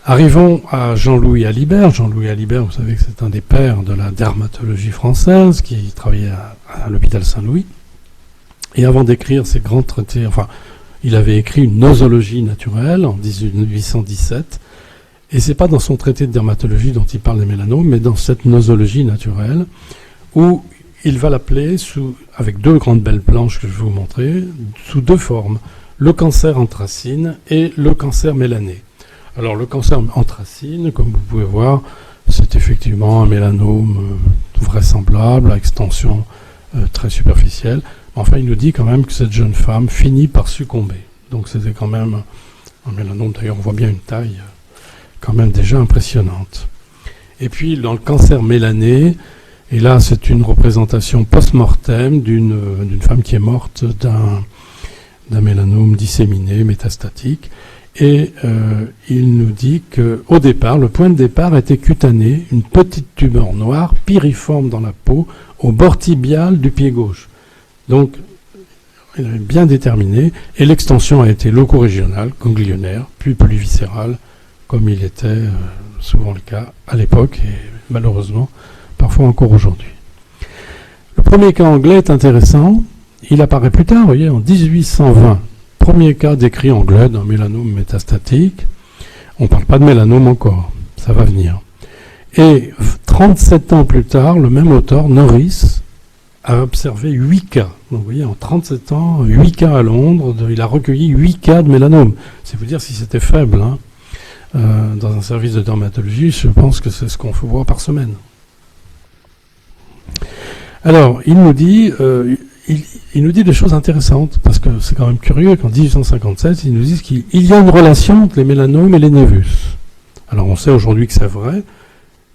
Arrivons à Jean-Louis Alibert. Jean-Louis Alibert, vous savez que c'est un des pères de la dermatologie française, qui travaillait à l'hôpital Saint-Louis. Et avant d'écrire ses grands traités, il avait écrit une nosologie naturelle en 1817. Et c'est pas dans son traité de dermatologie dont il parle des mélanomes, mais dans cette nosologie naturelle, où il va l'appeler, avec deux grandes belles planches que je vais vous montrer, sous deux formes, le cancer anthracine et le cancer mélané. Alors le cancer anthracine, comme vous pouvez voir, c'est effectivement un mélanome vraisemblable, à extension très superficielle. Enfin, il nous dit quand même que cette jeune femme finit par succomber. Donc c'était quand même un mélanome, d'ailleurs on voit bien une taille quand même déjà impressionnante. Et puis dans le cancer mélané, et là c'est une représentation post-mortem d'une femme qui est morte d'un mélanome disséminé, métastatique. Et il nous dit qu'au départ, le point de départ était cutané, une petite tumeur noire, piriforme dans la peau, au bord tibial du pied gauche. Donc, il avait bien déterminé, et l'extension a été loco-régionale, ganglionnaire, puis polyviscérale, comme il était souvent le cas à l'époque, et malheureusement, parfois encore aujourd'hui. Le premier cas anglais est intéressant, il apparaît plus tard, vous voyez, en 1820. Premier cas décrit anglais d'un mélanome métastatique. On ne parle pas de mélanome encore, ça va venir. Et 37 ans plus tard, le même auteur, Norris, a observé 8 cas. Donc vous voyez, en 37 ans, 8 cas à Londres, il a recueilli 8 cas de mélanome. C'est vous dire si c'était faible. Hein. Dans un service de dermatologie, je pense que c'est ce qu'on faut voir par semaine. Alors, il nous dit des choses intéressantes, parce que c'est quand même curieux qu'en 1857, ils nous disent qu'il y a une relation entre les mélanomes et les névus. Alors on sait aujourd'hui que c'est vrai,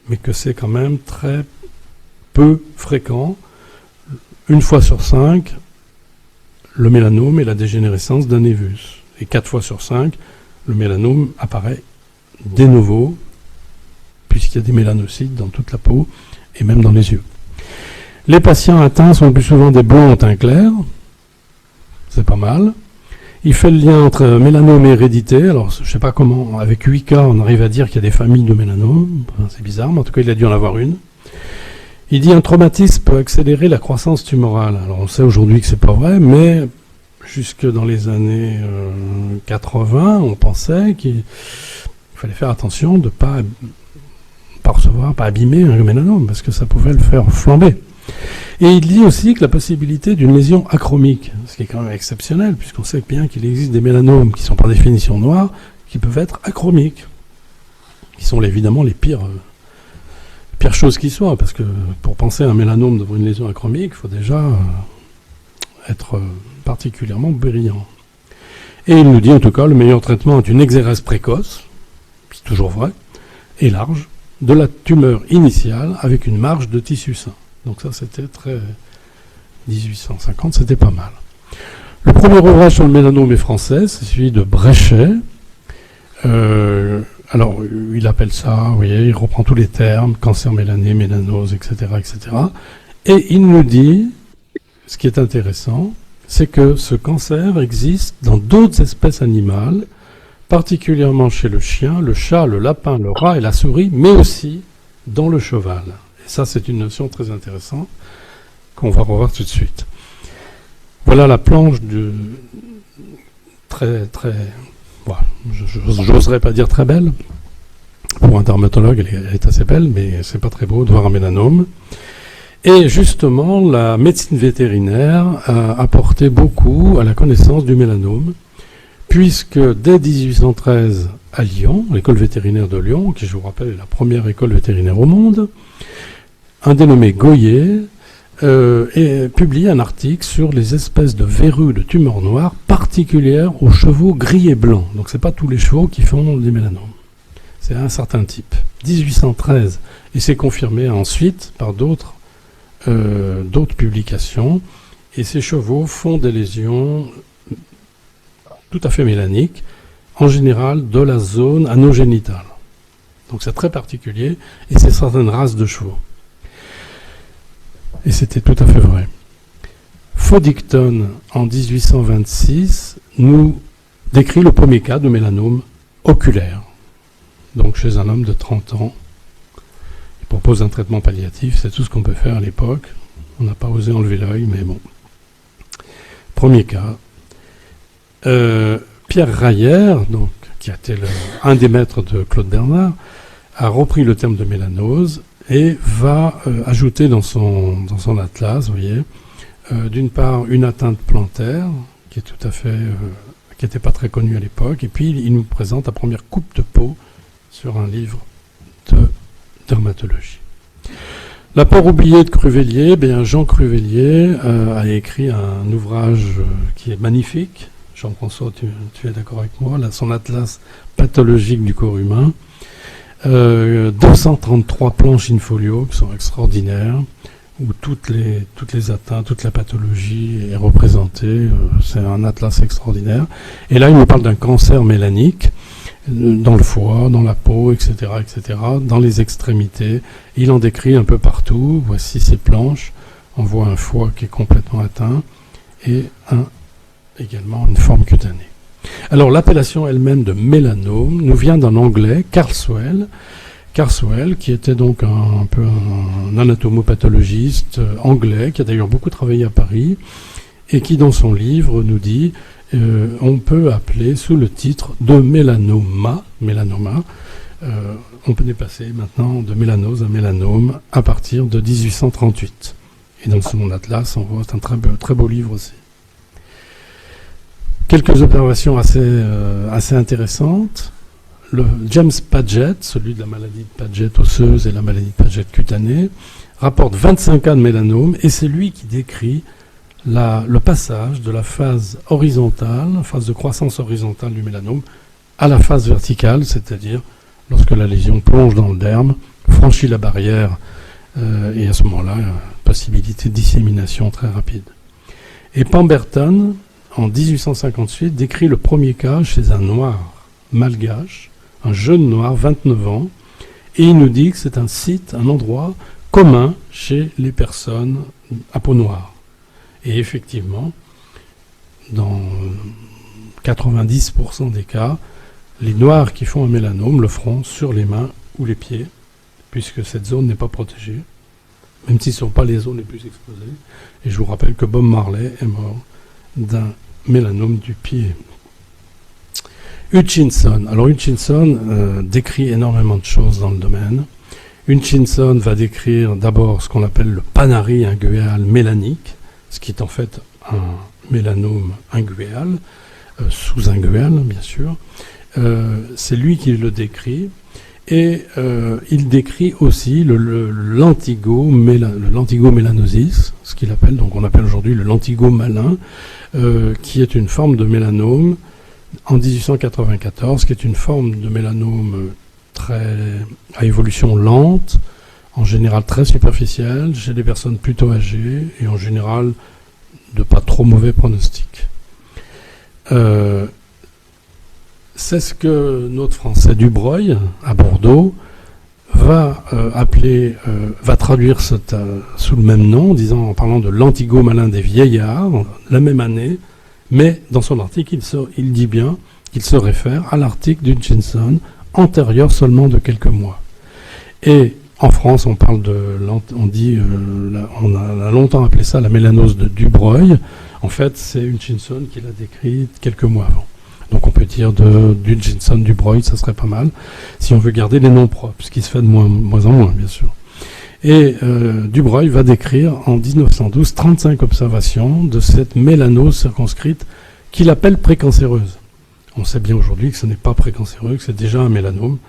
mais que c'est quand même très peu fréquent. Une fois sur 5, le mélanome est la dégénérescence d'un névus. Et 4 fois sur 5, le mélanome apparaît de nouveau, puisqu'il y a des mélanocytes dans toute la peau, et même dans les yeux. Les patients atteints sont le plus souvent des blonds au teint clair, c'est pas mal. Il fait le lien entre mélanome et hérédité. Alors, je ne sais pas comment, avec 8 cas, on arrive à dire qu'il y a des familles de mélanomes. Enfin, c'est bizarre, mais en tout cas, il a dû en avoir une. Il dit un traumatisme peut accélérer la croissance tumorale. Alors, on sait aujourd'hui que c'est pas vrai, mais jusque dans les années 80, on pensait Il fallait faire attention de ne pas abîmer un mélanome, parce que ça pouvait le faire flamber. Et il dit aussi que la possibilité d'une lésion achromique, ce qui est quand même exceptionnel, puisqu'on sait bien qu'il existe des mélanomes qui sont par définition noirs, qui peuvent être achromiques, qui sont évidemment les pires choses qui soient, parce que pour penser à un mélanome devant une lésion achromique, il faut déjà être particulièrement brillant. Et il nous dit en tout cas, le meilleur traitement est une exérèse précoce, c'est toujours vrai, et large, de la tumeur initiale avec une marge de tissu sain. Donc ça, c'était 1850, c'était pas mal. Le premier ouvrage sur le mélanome est français, c'est celui de Bréchet. Alors, il appelle ça, vous voyez, il reprend tous les termes, cancer mélané, mélanose, etc., etc. Et il nous dit, ce qui est intéressant, c'est que ce cancer existe dans d'autres espèces animales, particulièrement chez le chien, le chat, le lapin, le rat et la souris, mais aussi dans le cheval. Et ça, c'est une notion très intéressante qu'on va revoir tout de suite. Voilà la planche de très, voilà, j'oserais pas dire très belle. Pour un dermatologue, elle est assez belle, mais c'est pas très beau de voir un mélanome. Et justement, la médecine vétérinaire a apporté beaucoup à la connaissance du mélanome, puisque dès 1813 à Lyon, l'école vétérinaire de Lyon, qui je vous rappelle est la première école vétérinaire au monde, un dénommé Goyer publie un article sur les espèces de verrues de tumeurs noires particulières aux chevaux gris et blancs. Donc c'est pas tous les chevaux qui font des mélanomes. C'est un certain type. 1813. Et c'est confirmé ensuite par d'autres publications. Et ces chevaux font des lésions tout à fait mélaniques, en général de la zone anogénitale. Donc c'est très particulier, et c'est certaines races de chevaux. Et c'était tout à fait vrai. Fodicton, en 1826, nous décrit le premier cas de mélanome oculaire. Donc chez un homme de 30 ans, il propose un traitement palliatif, c'est tout ce qu'on peut faire à l'époque. On n'a pas osé enlever l'œil, mais bon. Premier cas. Pierre Rayer, donc, qui a été un des maîtres de Claude Bernard, a repris le terme de mélanose et va ajouter dans son atlas, vous voyez, d'une part une atteinte plantaire, qui est tout à fait, qui n'était pas très connue à l'époque, et puis il nous présente la première coupe de peau sur un livre de dermatologie. L'apport oublié de Cruvellier, Jean Cruvellier a écrit un ouvrage qui est magnifique. Jean-François, tu es d'accord avec moi, là, son atlas pathologique du corps humain. 233 planches in folio qui sont extraordinaires, où toutes les atteintes, toute la pathologie est représentée. C'est un atlas extraordinaire. Et là, il nous parle d'un cancer mélanique dans le foie, dans la peau, etc., etc., dans les extrémités. Il en décrit un peu partout. Voici ces planches. On voit un foie qui est complètement atteint et également une forme cutanée. Alors, l'appellation elle-même de mélanome nous vient d'un anglais, Carswell, qui était donc un peu un anatomopathologiste anglais, qui a d'ailleurs beaucoup travaillé à Paris, et qui, dans son livre, nous dit on peut appeler sous le titre de mélanoma, on peut dépasser maintenant de mélanose à mélanome à partir de 1838. Et dans son atlas, on voit, c'est un très beau livre aussi. Quelques observations assez intéressantes. Le James Paget, celui de la maladie de Paget osseuse et la maladie de Paget cutanée, rapporte 25 cas de mélanome, et c'est lui qui décrit le passage de la phase horizontale, phase de croissance horizontale du mélanome, à la phase verticale, c'est-à-dire lorsque la lésion plonge dans le derme, franchit la barrière, et à ce moment-là, possibilité de dissémination très rapide. Et Pemberton, en 1858, décrit le premier cas chez un noir malgache, un jeune noir, 29 ans, et il nous dit que c'est un site, un endroit commun chez les personnes à peau noire. Et effectivement, dans 90% des cas, les noirs qui font un mélanome le feront sur les mains ou les pieds, puisque cette zone n'est pas protégée, même si ce ne sont pas les zones les plus exposées. Et je vous rappelle que Bob Marley est mort d'un mélanome du pied. Hutchinson. Alors Hutchinson décrit énormément de choses dans le domaine. Hutchinson va décrire d'abord ce qu'on appelle le panari inguéal mélanique, ce qui est en fait un mélanome inguéal, sous-inguéal bien sûr. C'est lui qui le décrit. Et il décrit aussi le lentigomélanosis, ce qu'il appelle, donc on appelle aujourd'hui le lentigo malin, qui est une forme de mélanome en 1894, qui est une forme de mélanome à évolution lente, en général très superficielle, chez des personnes plutôt âgées et en général de pas trop mauvais pronostic. C'est ce que notre Français Dubreuil, à Bordeaux, va traduire sous le même nom, en parlant de l'antigo malin des vieillards, la même année, mais dans son article, il dit bien qu'il se réfère à l'article d'Hutchinson, antérieur seulement de quelques mois. Et en France, on a longtemps appelé ça la mélanose de Dubreuil. En fait, c'est Hutchinson qui l'a décrit quelques mois avant. Donc on peut dire d'Hutchinson, Dubreuil, ça serait pas mal, si on veut garder les noms propres, ce qui se fait de moins en moins, bien sûr. Et Dubreuil va décrire en 1912 35 observations de cette mélanose circonscrite qu'il appelle précancéreuse. On sait bien aujourd'hui que ce n'est pas précancéreux, que c'est déjà un mélanome,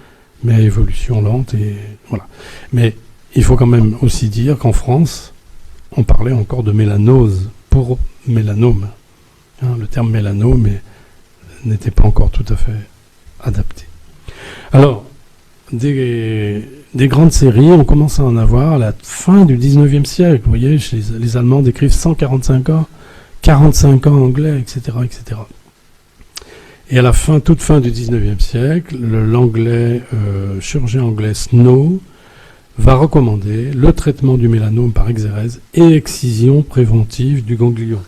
mais à évolution lente, et voilà. Mais il faut quand même aussi dire qu'en France, on parlait encore de mélanose pour mélanome. Le terme mélanome n'était pas encore tout à fait adapté. Alors, des grandes séries, on commence à en avoir à la fin du 19e siècle. Vous voyez, les Allemands décrivent 145 ans, 45 ans anglais, etc., etc. Et à la toute fin du 19e siècle, l'anglais, chirurgien anglais Snow va recommander le traitement du mélanome par exérèse et excision préventive du ganglion.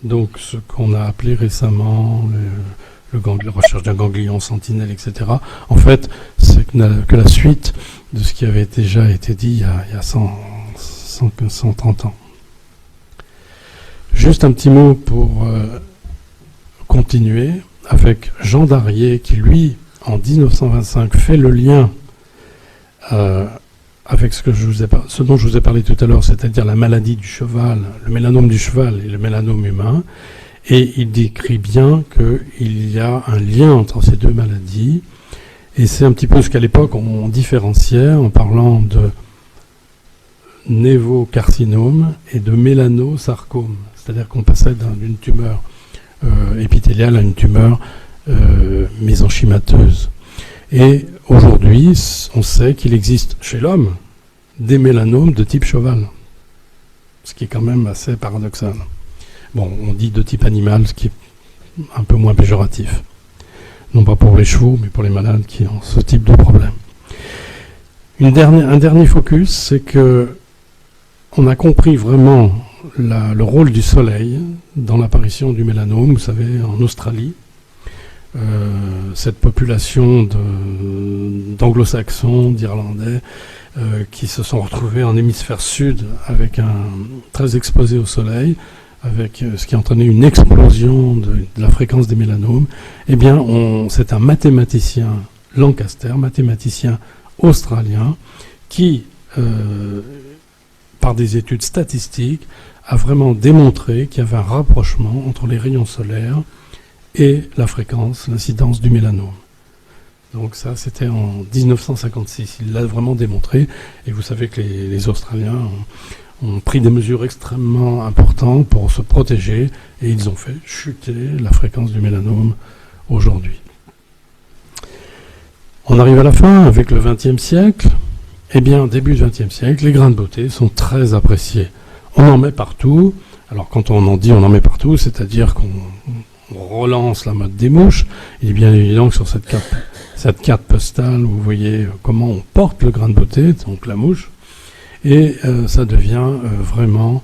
Donc ce qu'on a appelé récemment la recherche d'un ganglion sentinelle, etc. En fait, c'est que la suite de ce qui avait déjà été dit il y a 130 ans. Juste un petit mot pour continuer avec Jean Darier qui, lui, en 1925, fait le lien avec ce dont je vous ai parlé tout à l'heure, c'est-à-dire la maladie du cheval, le mélanome du cheval et le mélanome humain, et il décrit bien qu'il y a un lien entre ces deux maladies, et c'est un petit peu ce qu'à l'époque on différenciait en parlant de névocarcinome et de mélanosarcome, c'est-à-dire qu'on passait d'une tumeur épithéliale à une tumeur mésenchymateuse. Et aujourd'hui, on sait qu'il existe chez l'homme des mélanomes de type cheval, ce qui est quand même assez paradoxal. Bon, on dit de type animal, ce qui est un peu moins péjoratif. Non pas pour les chevaux, mais pour les malades qui ont ce type de problème. Un dernier focus, c'est que on a compris vraiment le rôle du soleil dans l'apparition du mélanome. Vous savez, en Australie, cette population d'anglo-saxons, d'Irlandais, qui se sont retrouvés en hémisphère sud avec très exposés au soleil, avec ce qui a entraîné une explosion de la fréquence des mélanomes. Eh bien, c'est un mathématicien, Lancaster, mathématicien australien, qui, par des études statistiques, a vraiment démontré qu'il y avait un rapprochement entre les rayons solaires et la fréquence, l'incidence du mélanome. Donc ça, c'était en 1956. Il l'a vraiment démontré. Et vous savez que les Australiens ont pris des mesures extrêmement importantes pour se protéger. Et ils ont fait chuter la fréquence du mélanome aujourd'hui. On arrive à la fin avec le XXe siècle. Eh bien, début du XXe siècle, les grains de beauté sont très appréciés. On en met partout. Alors quand on en dit on en met partout, c'est-à-dire qu'on relance la mode des mouches. Il est bien évident que sur cette carte postale, vous voyez comment on porte le grain de beauté, donc la mouche, et ça devient vraiment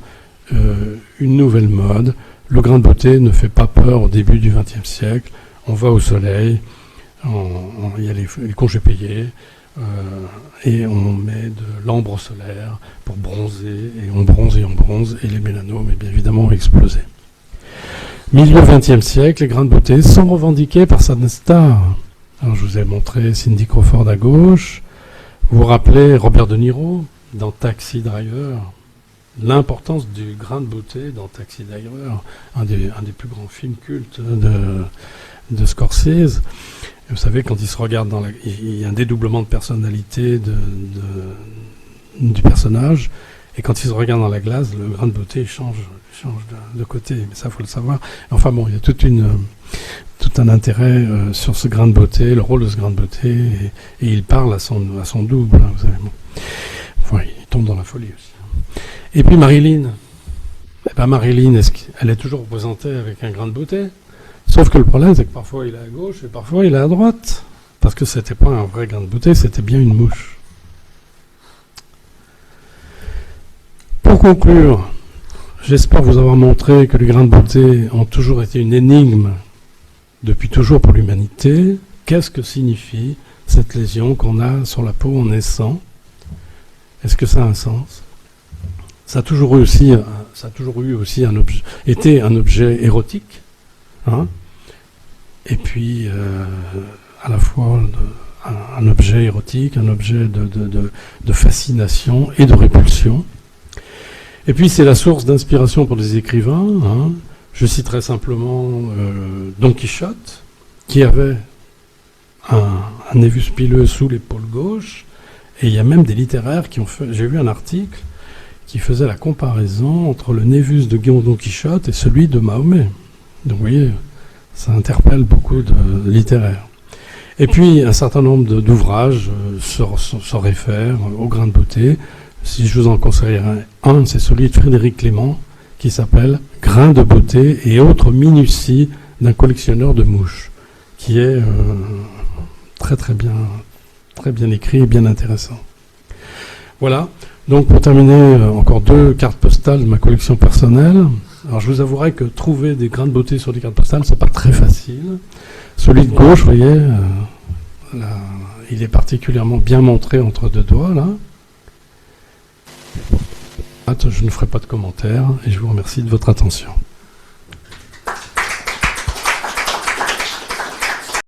une nouvelle mode. Le grain de beauté ne fait pas peur au début du XXe siècle. On va au soleil, il y a les congés payés, et on met de l'ambre solaire pour bronzer, et on bronze, et les mélanomes, et bien évidemment, ont explosé. Milieu XXe siècle, les grains de beauté sont revendiqués par certaines stars. Alors je vous ai montré Cindy Crawford à gauche. Vous vous rappelez Robert De Niro dans Taxi Driver. L'importance du grain de beauté dans Taxi Driver, un des plus grands films cultes de Scorsese. Et vous savez, quand il se regarde il y a un dédoublement de personnalité du personnage, et quand il se regarde dans la glace, le grain de beauté change de côté. Mais ça, il faut le savoir. Enfin bon, il y a tout un intérêt sur ce grain de beauté, le rôle de ce grain de beauté, et il parle à son double. Hein, vous savez. Bon. Enfin, il tombe dans la folie aussi. Et puis Marilyn. Marilyn, elle est toujours représentée avec un grain de beauté. Sauf que le problème, c'est que parfois il est à gauche et parfois il est à droite. Parce que c'était pas un vrai grain de beauté, c'était bien une mouche. Pour conclure, j'espère vous avoir montré que les grains de beauté ont toujours été une énigme depuis toujours pour l'humanité. Qu'est-ce que signifie cette lésion qu'on a sur la peau en naissant? Est-ce que ça a un sens? Ça a toujours eu aussi été un objet érotique, hein, et puis à la fois un objet érotique, un objet de fascination et de répulsion. Et puis c'est la source d'inspiration pour les écrivains. Hein. Je citerai simplement Don Quichotte, qui avait un névus pileux sous l'épaule gauche, et il y a même des littéraires qui ont fait. J'ai vu un article qui faisait la comparaison entre le névus de Don Quichotte et celui de Mahomet. Donc vous voyez, ça interpelle beaucoup de littéraires. Et puis un certain nombre d'ouvrages se réfèrent au grain de beauté. Si je vous en conseillerais un, c'est celui de Frédéric Clément, qui s'appelle « Grains de beauté et autres minuties d'un collectionneur de mouches », qui est très bien écrit et bien intéressant. Voilà. Donc pour terminer, encore 2 cartes postales de ma collection personnelle. Alors je vous avouerai que trouver des grains de beauté sur des cartes postales, c'est pas très facile. Celui de gauche, vous voyez, là, il est particulièrement bien montré entre 2 doigts, là. Je ne ferai pas de commentaires et je vous remercie de votre attention.